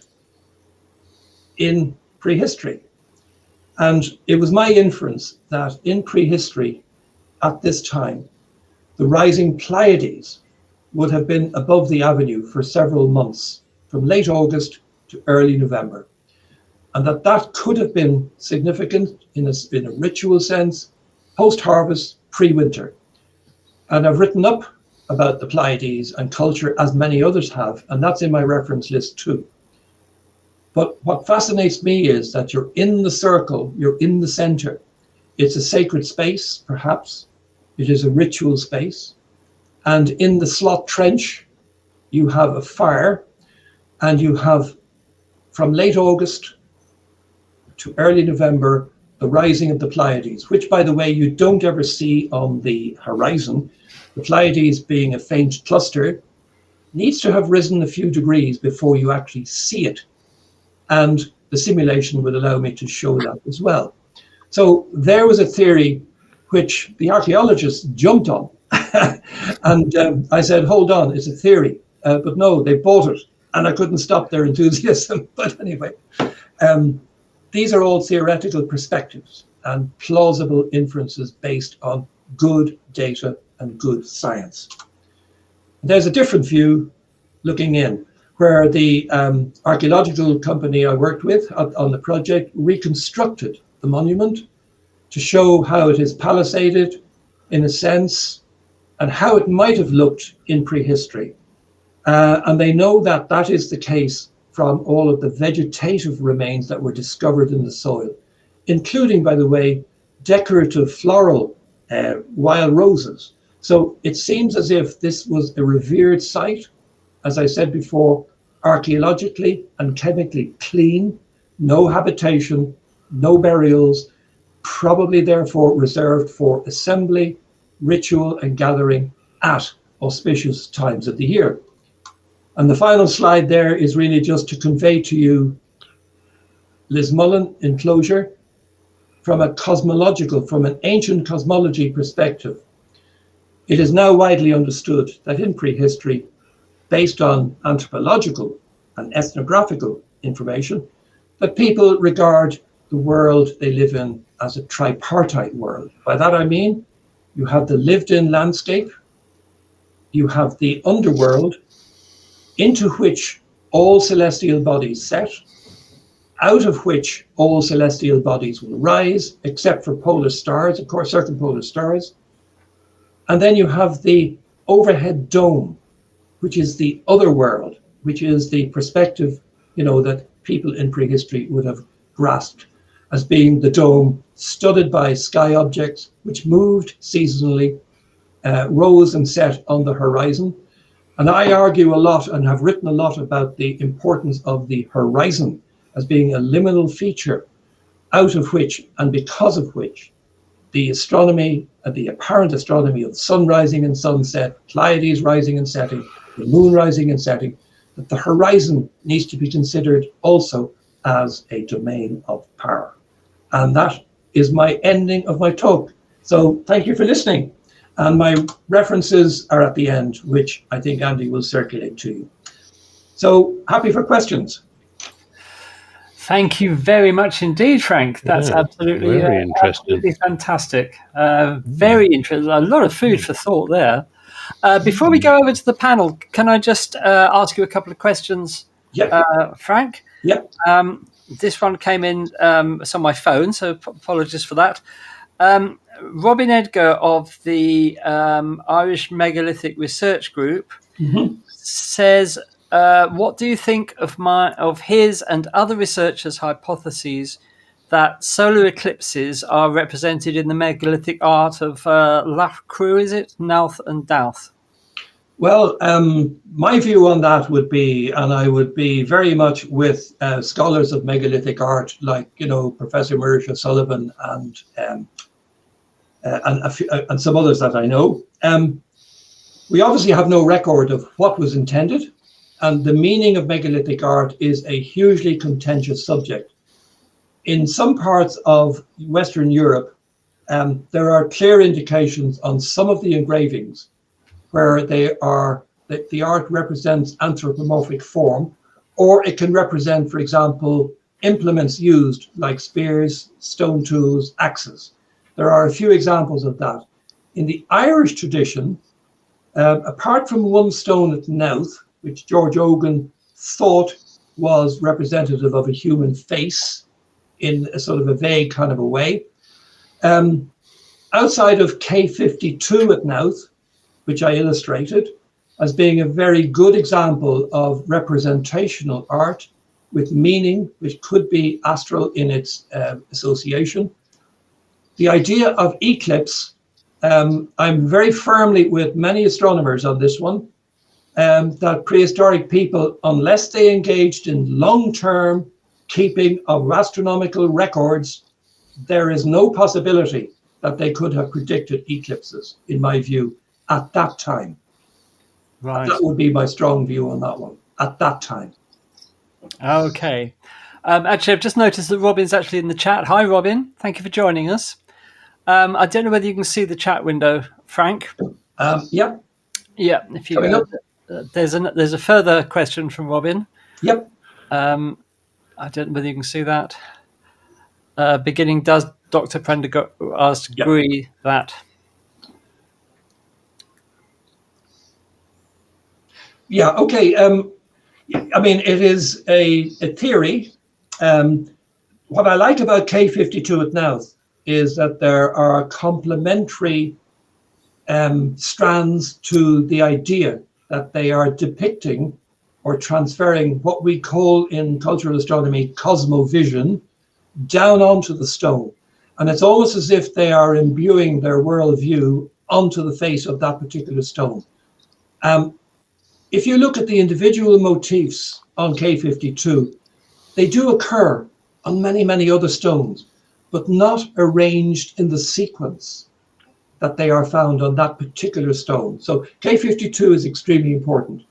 in prehistory. And it was my inference that in prehistory, at this time, the rising Pleiades would have been above the avenue for several months, from late August to early November. And that could have been significant in a ritual sense, post-harvest, pre-winter. And I've written up about the Pleiades and culture, as many others have, and that's in my reference list too. But what fascinates me is that you're in the circle, you're in the center. It's a sacred space, perhaps. It is a ritual space. And in the slot trench, you have a fire, and you have, from late August to early November, the rising of the Pleiades, which, by the way, you don't ever see on the horizon. The Pleiades, being a faint cluster, needs to have risen a few degrees before you actually see it. And the simulation would allow me to show that as well. So there was a theory which the archaeologists jumped on. And I said, hold on, it's a theory. But no, they bought it. And I couldn't stop their enthusiasm. But anyway, these are all theoretical perspectives and plausible inferences based on good data and good science. There's a different view looking in, where the archaeological company I worked with on the project reconstructed the monument to show how it is palisaded in a sense and how it might have looked in prehistory. And they know that that is the case from all of the vegetative remains that were discovered in the soil, including, by the way, decorative floral wild roses. So it seems as if this was a revered site, as I said before, archaeologically and chemically clean, no habitation, no burials, probably therefore reserved for assembly, ritual and gathering at auspicious times of the year. And the final slide there is really just to convey to you Lismullen enclosure from an ancient cosmology perspective. It is now widely understood that in prehistory, based on anthropological and ethnographical information, that people regard the world they live in as a tripartite world. By that I mean, you have the lived-in landscape, you have the underworld, into which all celestial bodies set, out of which all celestial bodies will rise, except for polar stars, of course, circumpolar stars. And then you have the overhead dome, which is the other world, which is the perspective, that people in prehistory would have grasped as being the dome studded by sky objects, which moved seasonally, rose and set on the horizon. And I argue a lot and have written a lot about the importance of the horizon as being a liminal feature out of which and because of which the astronomy, the apparent astronomy of sun rising and sunset, Pleiades rising and setting, the moon rising and setting, that the horizon needs to be considered also as a domain of power. And that is my ending of my talk. So thank you for listening. And my references are at the end, which I think Andy will circulate to you. So happy for questions. Thank you very much indeed, Frank. That's absolutely very interesting. Absolutely fantastic. Very interesting. A lot of food for thought there. Before we go over to the panel, can I just ask you a couple of questions, Frank? Yep. This one came in, it's on my phone, so apologies for that. Robin Edgar of the Irish Megalithic Research Group says, what do you think of his and other researchers' hypotheses that solar eclipses are represented in the megalithic art of Lachcrew, is it? Knowth and Dowth? Well, My view on that would be, and I would be very much with scholars of megalithic art like, Professor Maurice O'Sullivan and some others that I know. We obviously have no record of what was intended, and the meaning of megalithic art is a hugely contentious subject. In some parts of Western Europe, there are clear indications on some of the engravings where the art represents anthropomorphic form, or it can represent, for example, implements used like spears, stone tools, axes. There are a few examples of that. In the Irish tradition, apart from one stone at Knowth, which George Ogan thought was representative of a human face in a sort of a vague kind of a way, outside of K52 at Knowth, which I illustrated as being a very good example of representational art with meaning, which could be astral in its association. The idea of eclipse, I'm very firmly with many astronomers on this one, that prehistoric people, unless they engaged in long-term keeping of astronomical records, there is no possibility that they could have predicted eclipses, in my view, at that time. Right. That would be my strong view on that one, at that time. Okay. Actually, I've just noticed that Robin's actually in the chat. Hi, Robin. Thank you for joining us. I don't know whether you can see the chat window, Frank. Yep. Yeah. If you Coming up. there's a further question from Robin. Yep. I don't know whether you can see that. Beginning, does Dr. Prendergast agree that? Yeah. Okay. I mean, it is a theory. What I like about K52 at Knowth is that there are complementary strands to the idea that they are depicting or transferring what we call in cultural astronomy cosmovision down onto the stone. And it's almost as if they are imbuing their worldview onto the face of that particular stone. If you look at the individual motifs on K52, they do occur on many, many other stones, but not arranged in the sequence that they are found on that particular stone. So K52 is extremely important.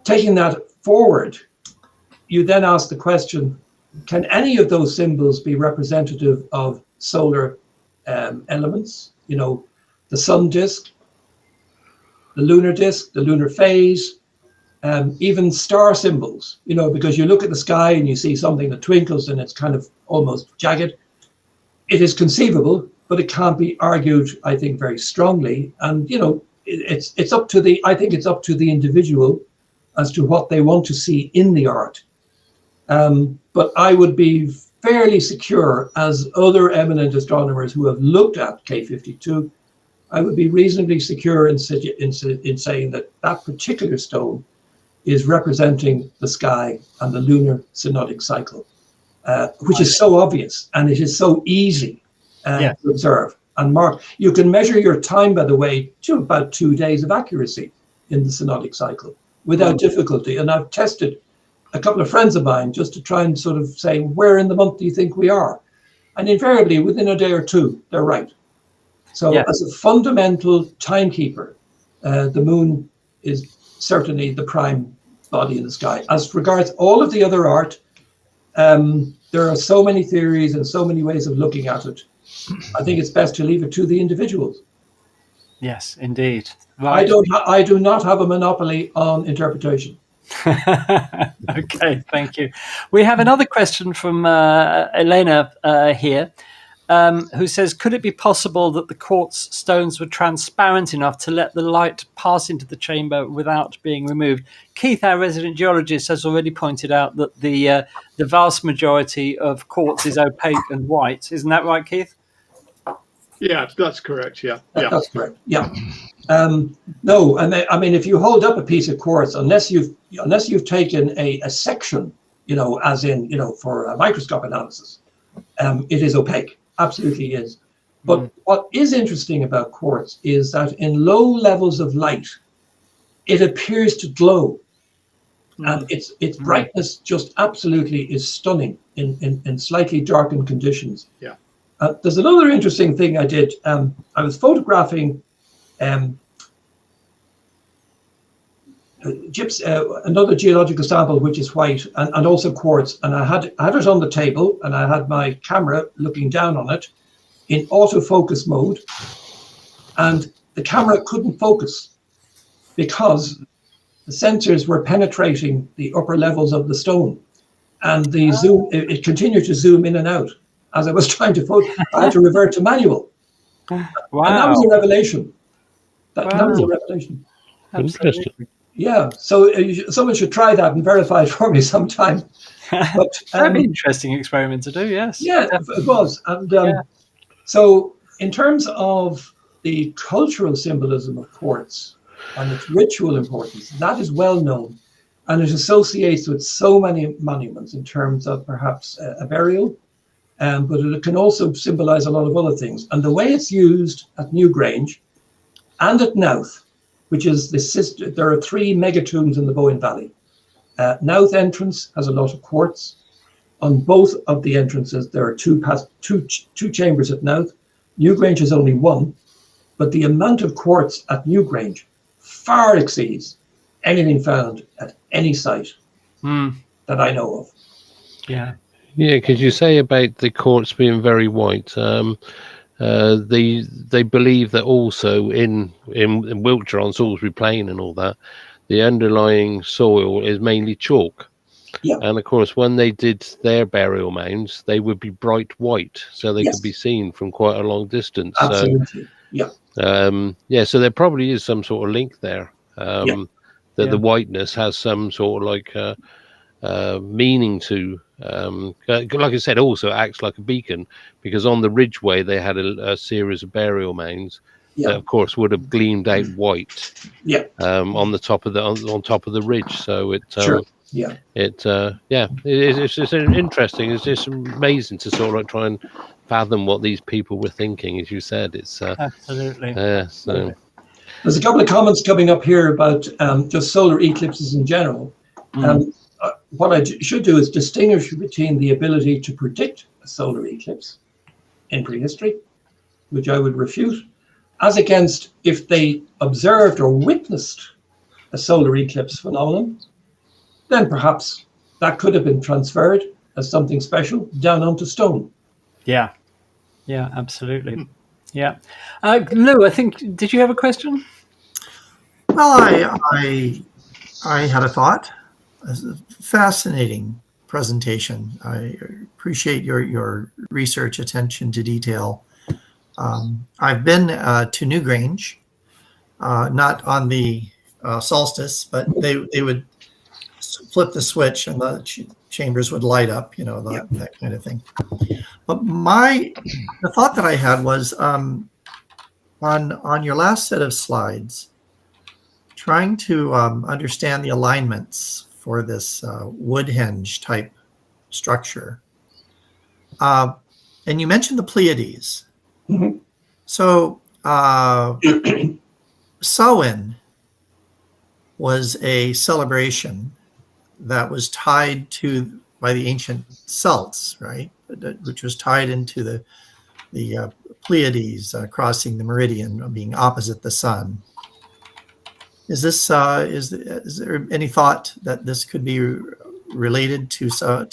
Taking that forward, you then ask the question, can any of those symbols be representative of solar elements? You know, the sun disk, the lunar phase, even star symbols, you know, because you look at the sky and you see something that twinkles and it's kind of almost jagged. It is conceivable, but it can't be argued, I think, very strongly. And, you know, it's up to I think it's up to the individual as to what they want to see in the art. But I would be fairly secure, as other eminent astronomers who have looked at K52, I would be reasonably secure in saying that that particular stone is representing the sky and the lunar synodic cycle, which is so obvious and it is so easy to observe and mark. You can measure your time, by the way, to about 2 days of accuracy in the synodic cycle without difficulty. And I've tested a couple of friends of mine just to try and sort of say, where in the month do you think we are? And invariably, within a day or two, they're right. So as a fundamental timekeeper, the moon is certainly the prime body in the sky. As regards all of the other art, there are so many theories and so many ways of looking at it. I think it's best to leave it to the individuals. Yes, indeed. Right. I do not have a monopoly on interpretation. Okay, thank you. We have another question from Elena here, who says, could it be possible that the quartz stones were transparent enough to let the light pass into the chamber without being removed? Keith, our resident geologist, has already pointed out that the vast majority of quartz is opaque and white. Isn't that right, Keith? Yeah, that's correct. Yeah. That's correct. Yeah. No, I mean, if you hold up a piece of quartz, unless you've taken a section, you know, as in, you know, for a microscope analysis, it is opaque. Absolutely is. But what is interesting about quartz is that in low levels of light, it appears to glow, and its brightness just absolutely is stunning in slightly darkened conditions. Yeah. There's another interesting thing I did. I was photographing another geological sample, which is white and also quartz, and I had it on the table, and I had my camera looking down on it in autofocus mode, and the camera couldn't focus because the sensors were penetrating the upper levels of the stone. and the zoom, it continued to zoom in and out as I was trying to photo. I had to revert to manual. Wow. And that was a revelation. That was a Wow. revelation. Interesting. Yeah, so someone should try that and verify it for me sometime. But That'd be an interesting experiment to do, yes. yeah, it was. And so in terms of the cultural symbolism of quartz and its ritual importance, that is well known, and it associates with so many monuments in terms of perhaps a burial, but it can also symbolize a lot of other things. And the way it's used at Newgrange and at Knowth, which is the sister, there are 3 megatombs in the Boyne Valley. Knowth entrance has a lot of quartz. On both of the entrances, there are two chambers at Knowth. Newgrange has only 1, but the amount of quartz at Newgrange far exceeds anything found at any site that I know of. Yeah. Yeah, because you say about the quartz being very white. They believe that also in Wiltshire on Salisbury Plain and all that, the underlying soil is mainly chalk. Yeah. And of course, when they did their burial mounds, they would be bright white, so they could be seen from quite a long distance. Absolutely. So there probably is some sort of link there. That the whiteness has some sort of like meaning to. Like I said, also acts like a beacon, because on the Ridgeway they had a series of burial mounds that, of course, would have gleamed out white. On the top of on top of the ridge. So it. It's just interesting. It's just amazing to sort of like try and fathom what these people were thinking. As you said, it's absolutely. So there's a couple of comments coming up here about just solar eclipses in general. What I should do is distinguish between the ability to predict a solar eclipse in prehistory, which I would refute, as against if they observed or witnessed a solar eclipse phenomenon, then perhaps that could have been transferred as something special down onto stone. Yeah, absolutely. Yeah. Lou, I think, did you have a question? Well, I had a thought. A fascinating presentation. I appreciate your research, attention to detail. I've been to Newgrange, not on the solstice, but they would flip the switch and the chambers would light up, that kind of thing. But the thought that I had was on your last set of slides, trying to understand the alignments for this wood henge type structure. And you mentioned the Pleiades. Mm-hmm. So Samhain was a celebration that was tied to by the ancient Celts, right? Which was tied into the Pleiades crossing the meridian, being opposite the sun. Is this is there any thought that this could be related to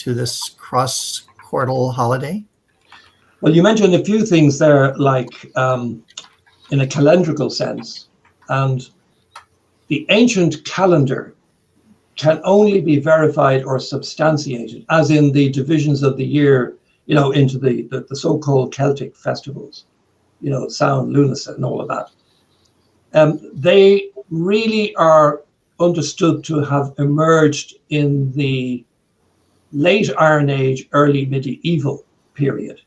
this cross-quartal holiday? Well, you mentioned a few things there, like in a calendrical sense, and the ancient calendar can only be verified or substantiated, as in the divisions of the year, into the so-called Celtic festivals, Samhain, Lughnasadh, and all of that. They really are understood to have emerged in the late Iron Age, early medieval period.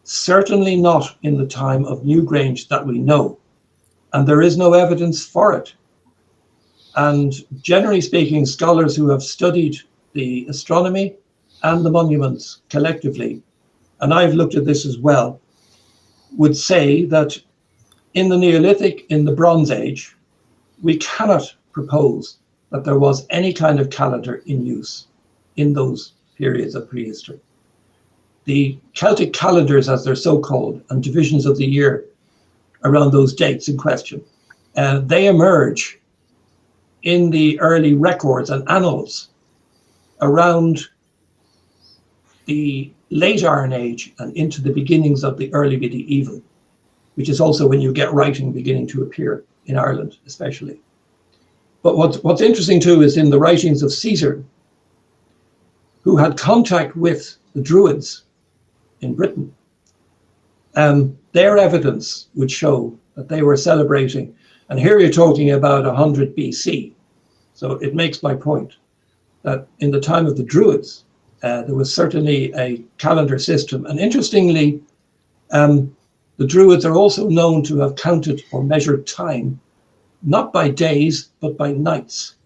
Certainly not in the time of Newgrange that we know, and there is no evidence for it. And generally speaking, scholars who have studied the astronomy and the monuments collectively, and I've looked at this as well, would say that in the Neolithic, in the Bronze Age, we cannot propose that there was any kind of calendar in use in those periods of prehistory. The Celtic calendars, as they're so called, and divisions of the year around those dates in question, they emerge in the early records and annals around the late Iron Age and into the beginnings of the early medieval, which is also when you get writing beginning to appear in Ireland, especially. But what's interesting too is in the writings of Caesar, who had contact with the Druids in Britain, their evidence would show that they were celebrating. And here you're talking about 100 BC. So it makes my point that in the time of the Druids, there was certainly a calendar system. And interestingly, the Druids are also known to have counted or measured time, not by days, but by nights.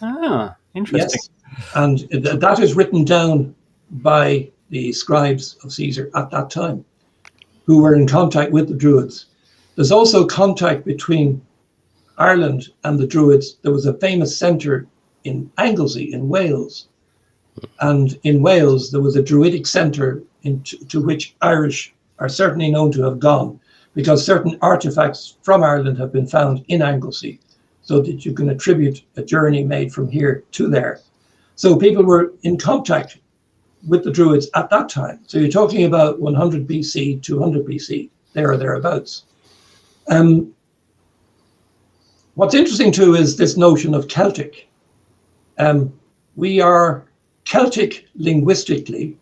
Ah, interesting. Yes. And that is written down by the scribes of Caesar at that time, who were in contact with the Druids. There's also contact between Ireland and the Druids. There was a famous centre in Anglesey in Wales. And in Wales, there was a Druidic centre to which Irish are certainly known to have gone, because certain artifacts from Ireland have been found in Anglesey, so that you can attribute a journey made from here to there. So people were in contact with the Druids at that time. So you're talking about 100 BC, 200 BC, there or thereabouts. What's interesting too is this notion of Celtic. We are Celtic linguistically,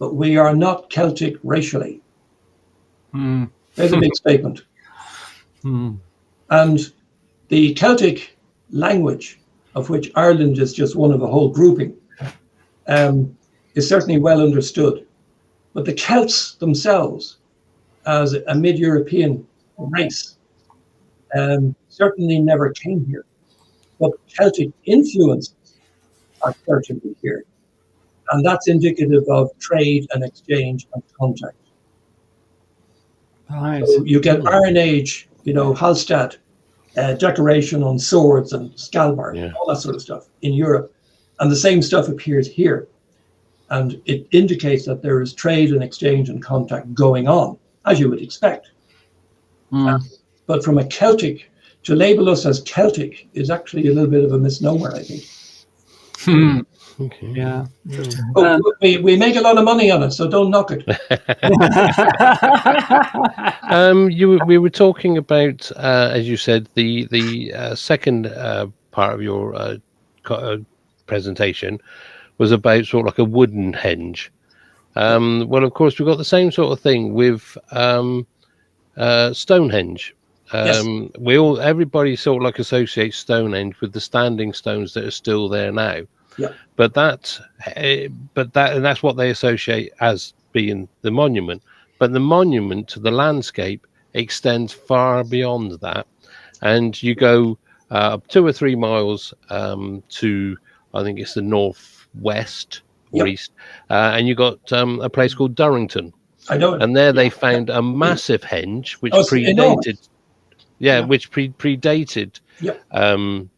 but we are not Celtic racially. There's a big statement. And the Celtic language, of which Ireland is just one of a whole grouping, is certainly well understood. But the Celts themselves, as a mid-European race, certainly never came here. But Celtic influences are certainly here. And that's indicative of trade and exchange and contact. Right. So you get Iron Age, Hallstatt, decoration on swords and scalbar, all that sort of stuff in Europe. And the same stuff appears here. And it indicates that there is trade and exchange and contact going on, as you would expect. But from a Celtic, to label us as Celtic is actually a little bit of a misnomer, I think. Okay. Yeah. We make a lot of money on it, so don't knock it. We were talking about, as you said, the second part of your presentation was about sort of like a wooden henge. Well, of course, we've got the same sort of thing with Stonehenge. Everybody sort of like associates Stonehenge with the standing stones that are still there now. Yeah. But that's what they associate as being the monument. But the monument to the landscape extends far beyond that, and you go 2 or 3 miles to, I think it's the northwest or east, and you got a place called Durrington. I know it. And there they found a massive henge which predated. Which predated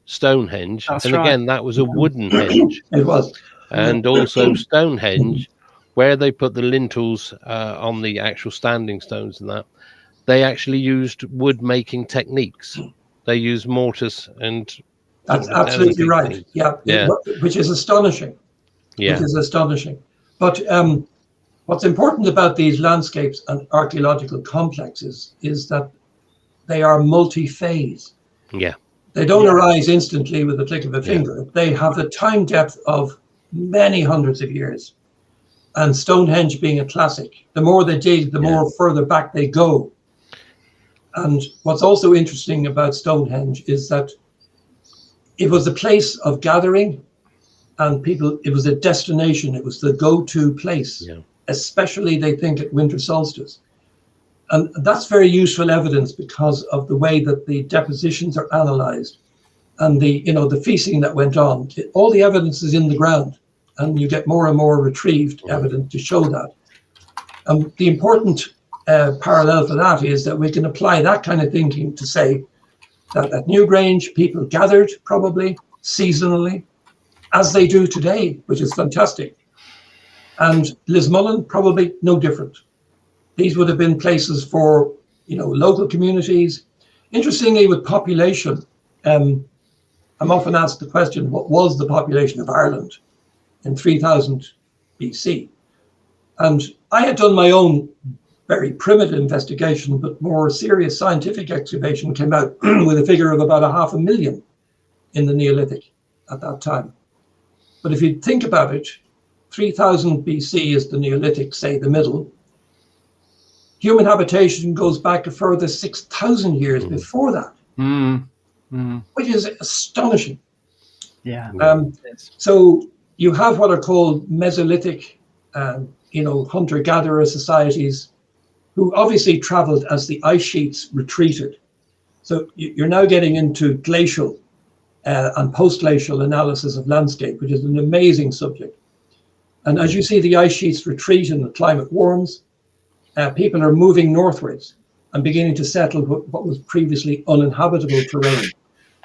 Stonehenge. That's and right. again, that was a wooden henge. It was. And also Stonehenge, where they put the lintels on the actual standing stones and that, they actually used wood making techniques. They used mortars and... That's absolutely right. Yeah. Which is astonishing. Yeah. Which is astonishing. But what's important about these landscapes and archaeological complexes is that they are multi-phase. Yeah. They don't arise instantly with the click of a finger. They have a time depth of many hundreds of years. And Stonehenge being a classic, the more they dig, the more further back they go. And what's also interesting about Stonehenge is that it was a place of gathering, and people, it was a destination. It was the go-to place, especially they think at winter solstice. And that's very useful evidence because of the way that the depositions are analyzed and the feasting that went on. All the evidence is in the ground, and you get more and more retrieved evidence to show that. The important parallel for that is that we can apply that kind of thinking to say that at Newgrange, people gathered probably seasonally, as they do today, which is fantastic. And Lismullen, probably no different. These would have been places for, local communities. Interestingly, with population, I'm often asked the question, what was the population of Ireland in 3000 BC? And I had done my own very primitive investigation, but more serious scientific excavation came out with a figure of about 500,000 in the Neolithic at that time. But if you think about it, 3000 BC is the Neolithic, say the middle. Human habitation goes back a further 6,000 years before that, which is astonishing. Yeah. So you have what are called Mesolithic, hunter-gatherer societies who obviously traveled as the ice sheets retreated. So you're now getting into glacial and post-glacial analysis of landscape, which is an amazing subject. And as you see the ice sheets retreat and the climate warms, people are moving northwards and beginning to settle what was previously uninhabitable terrain.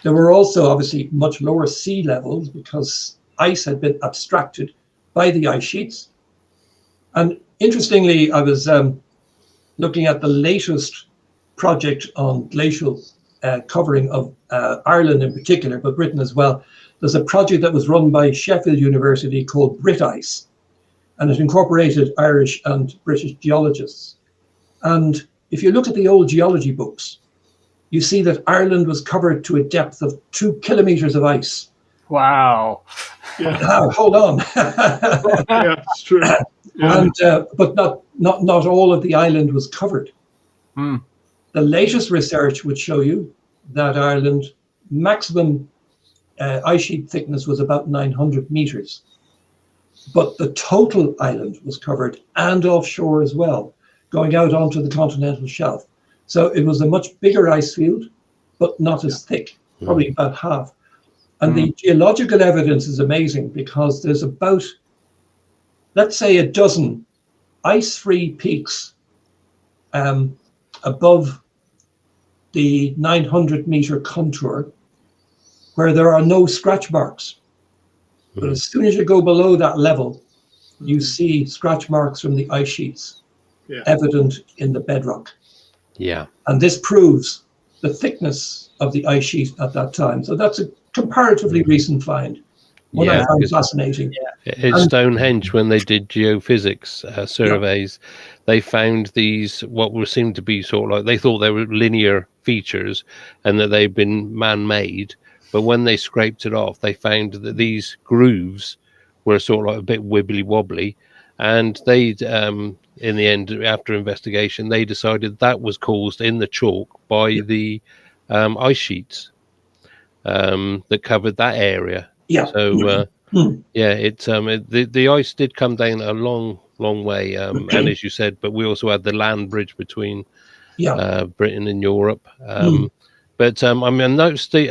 There were also obviously much lower sea levels because ice had been abstracted by the ice sheets. And interestingly, I was looking at the latest project on glacial covering of Ireland in particular, but Britain as well. There's a project that was run by Sheffield University called BritIce, and it incorporated Irish and British geologists. And if you look at the old geology books, you see that Ireland was covered to a depth of 2 kilometers of ice. Wow. Yeah. Now, hold on. Yeah, it's true. Yeah. And but not all of the island was covered. The latest research would show you that Ireland maximum ice sheet thickness was about 900 meters, but the total island was covered and offshore as well, going out onto the continental shelf. So it was a much bigger ice field, but not as thick, probably about half. And the geological evidence is amazing because there's about, let's say, a dozen ice-free peaks above the 900-meter contour where there are no scratch marks. But as soon as you go below that level, you see scratch marks from the ice sheets evident in the bedrock. Yeah. And this proves the thickness of the ice sheet at that time. So that's a comparatively recent find. One I find fascinating. At Stonehenge, when they did geophysics surveys, they found these, what were seemed to be sort of like, they thought they were linear features and that they'd been man-made. But when they scraped it off, they found that these grooves were sort of like a bit wibbly-wobbly. And they, in the end, after investigation, they decided that was caused in the chalk by the ice sheets that covered that area. So the ice did come down a long way, and as you said, but we also had the land bridge between Britain and Europe. But I mean, I noticed Keith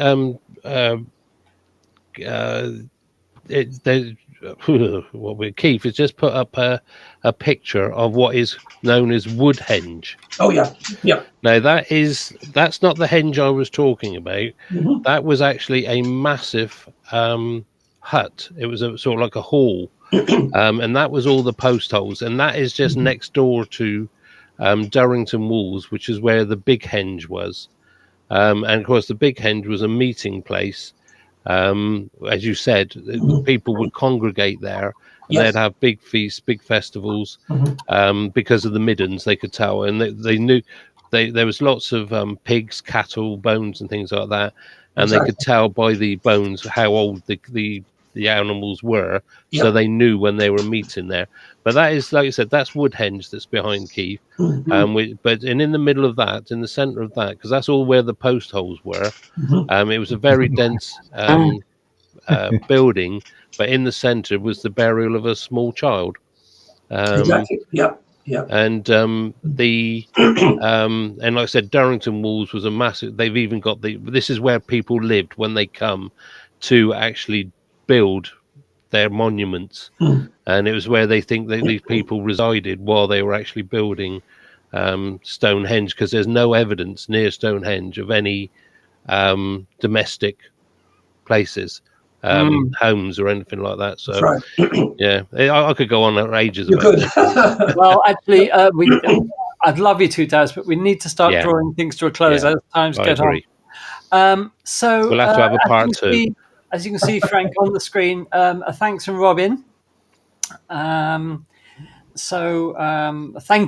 has just put up a picture of what is known as Woodhenge. Oh yeah. Now that's not the henge I was talking about. That was actually a massive hut. It was a sort of like a hall, and that was all the post holes, and that is just next door to Durrington Walls, which is where the big henge was. And of course, the big henge was a meeting place. As you said, people would congregate there. They'd have big feasts, big festivals, because of the middens. They could tell, and they knew there was lots of pigs, cattle, bones, and things like that, and they could tell by the bones how old the animals were, so they knew when they were meeting there. But that is, like I said, that's Woodhenge that's behind Keith. But in the middle of that, in the centre of that, because that's all where the post holes were. It was a very dense building, but in the centre was the burial of a small child. Exactly. And and like I said, Durrington Walls was a massive. They've even got this is where people lived when they come to actually build their monuments, and it was where they think that these people resided while they were actually building Stonehenge, because there's no evidence near Stonehenge of any domestic places, homes or anything like that. So I could go on for ages about it. Well, actually, I'd love you to, Daz, but we need to start drawing things to a close as times get on. So we'll have to have a part two. As you can see, Frank, on the screen, a thanks from Robin. Thank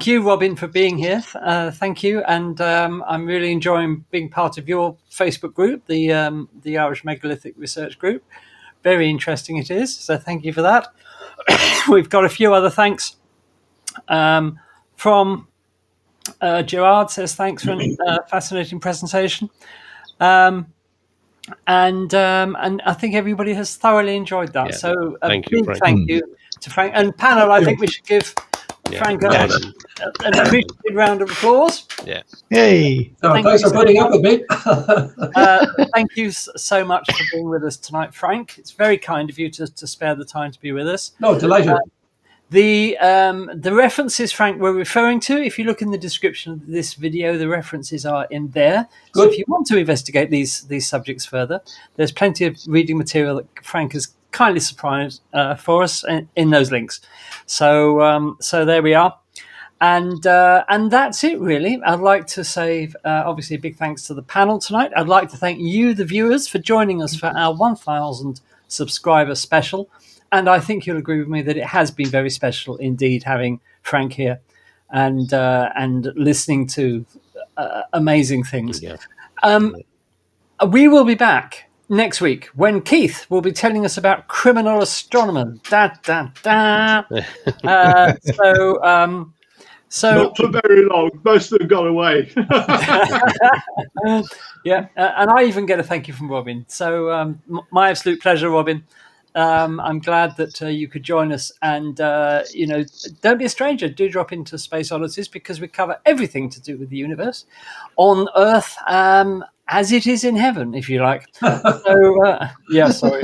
you, Robin, for being here. Thank you, and I'm really enjoying being part of your Facebook group, the Irish Megalithic Research Group. very interesting it is. So thank you for that. We've got a few other thanks from Gerard says thanks for a fascinating presentation. And I think everybody has thoroughly enjoyed that. Yeah. So a Thank you, big Frank. thank you to Frank. And panel, I think we should give Frank an appreciated round of applause. Yeah. Yay. Thanks for putting up with me. Thank you so much for being with us tonight, Frank. It's very kind of you to spare the time to be with us. No, delighted. The references, Frank, we're referring to, if you look in the description of this video, the references are in there. Good. So if you want to investigate these subjects further, there's plenty of reading material that Frank has kindly supplied for us in those links. So there we are. And that's it, really. I'd like to say, obviously, a big thanks to the panel tonight. I'd like to thank you, the viewers, for joining us for our 1,000 subscriber special. And I think you'll agree with me that it has been very special indeed having Frank here and listening to amazing things. Yeah. We will be back next week when Keith will be telling us about criminal astronomers. So Not for very long. Most of them got away. yeah, and I even get a thank you from Robin. So my absolute pleasure, Robin. I'm glad that you could join us, and don't be a stranger. Do drop into Space Oddities because we cover everything to do with the universe on Earth, as it is in heaven, if you like. So, yeah, sorry.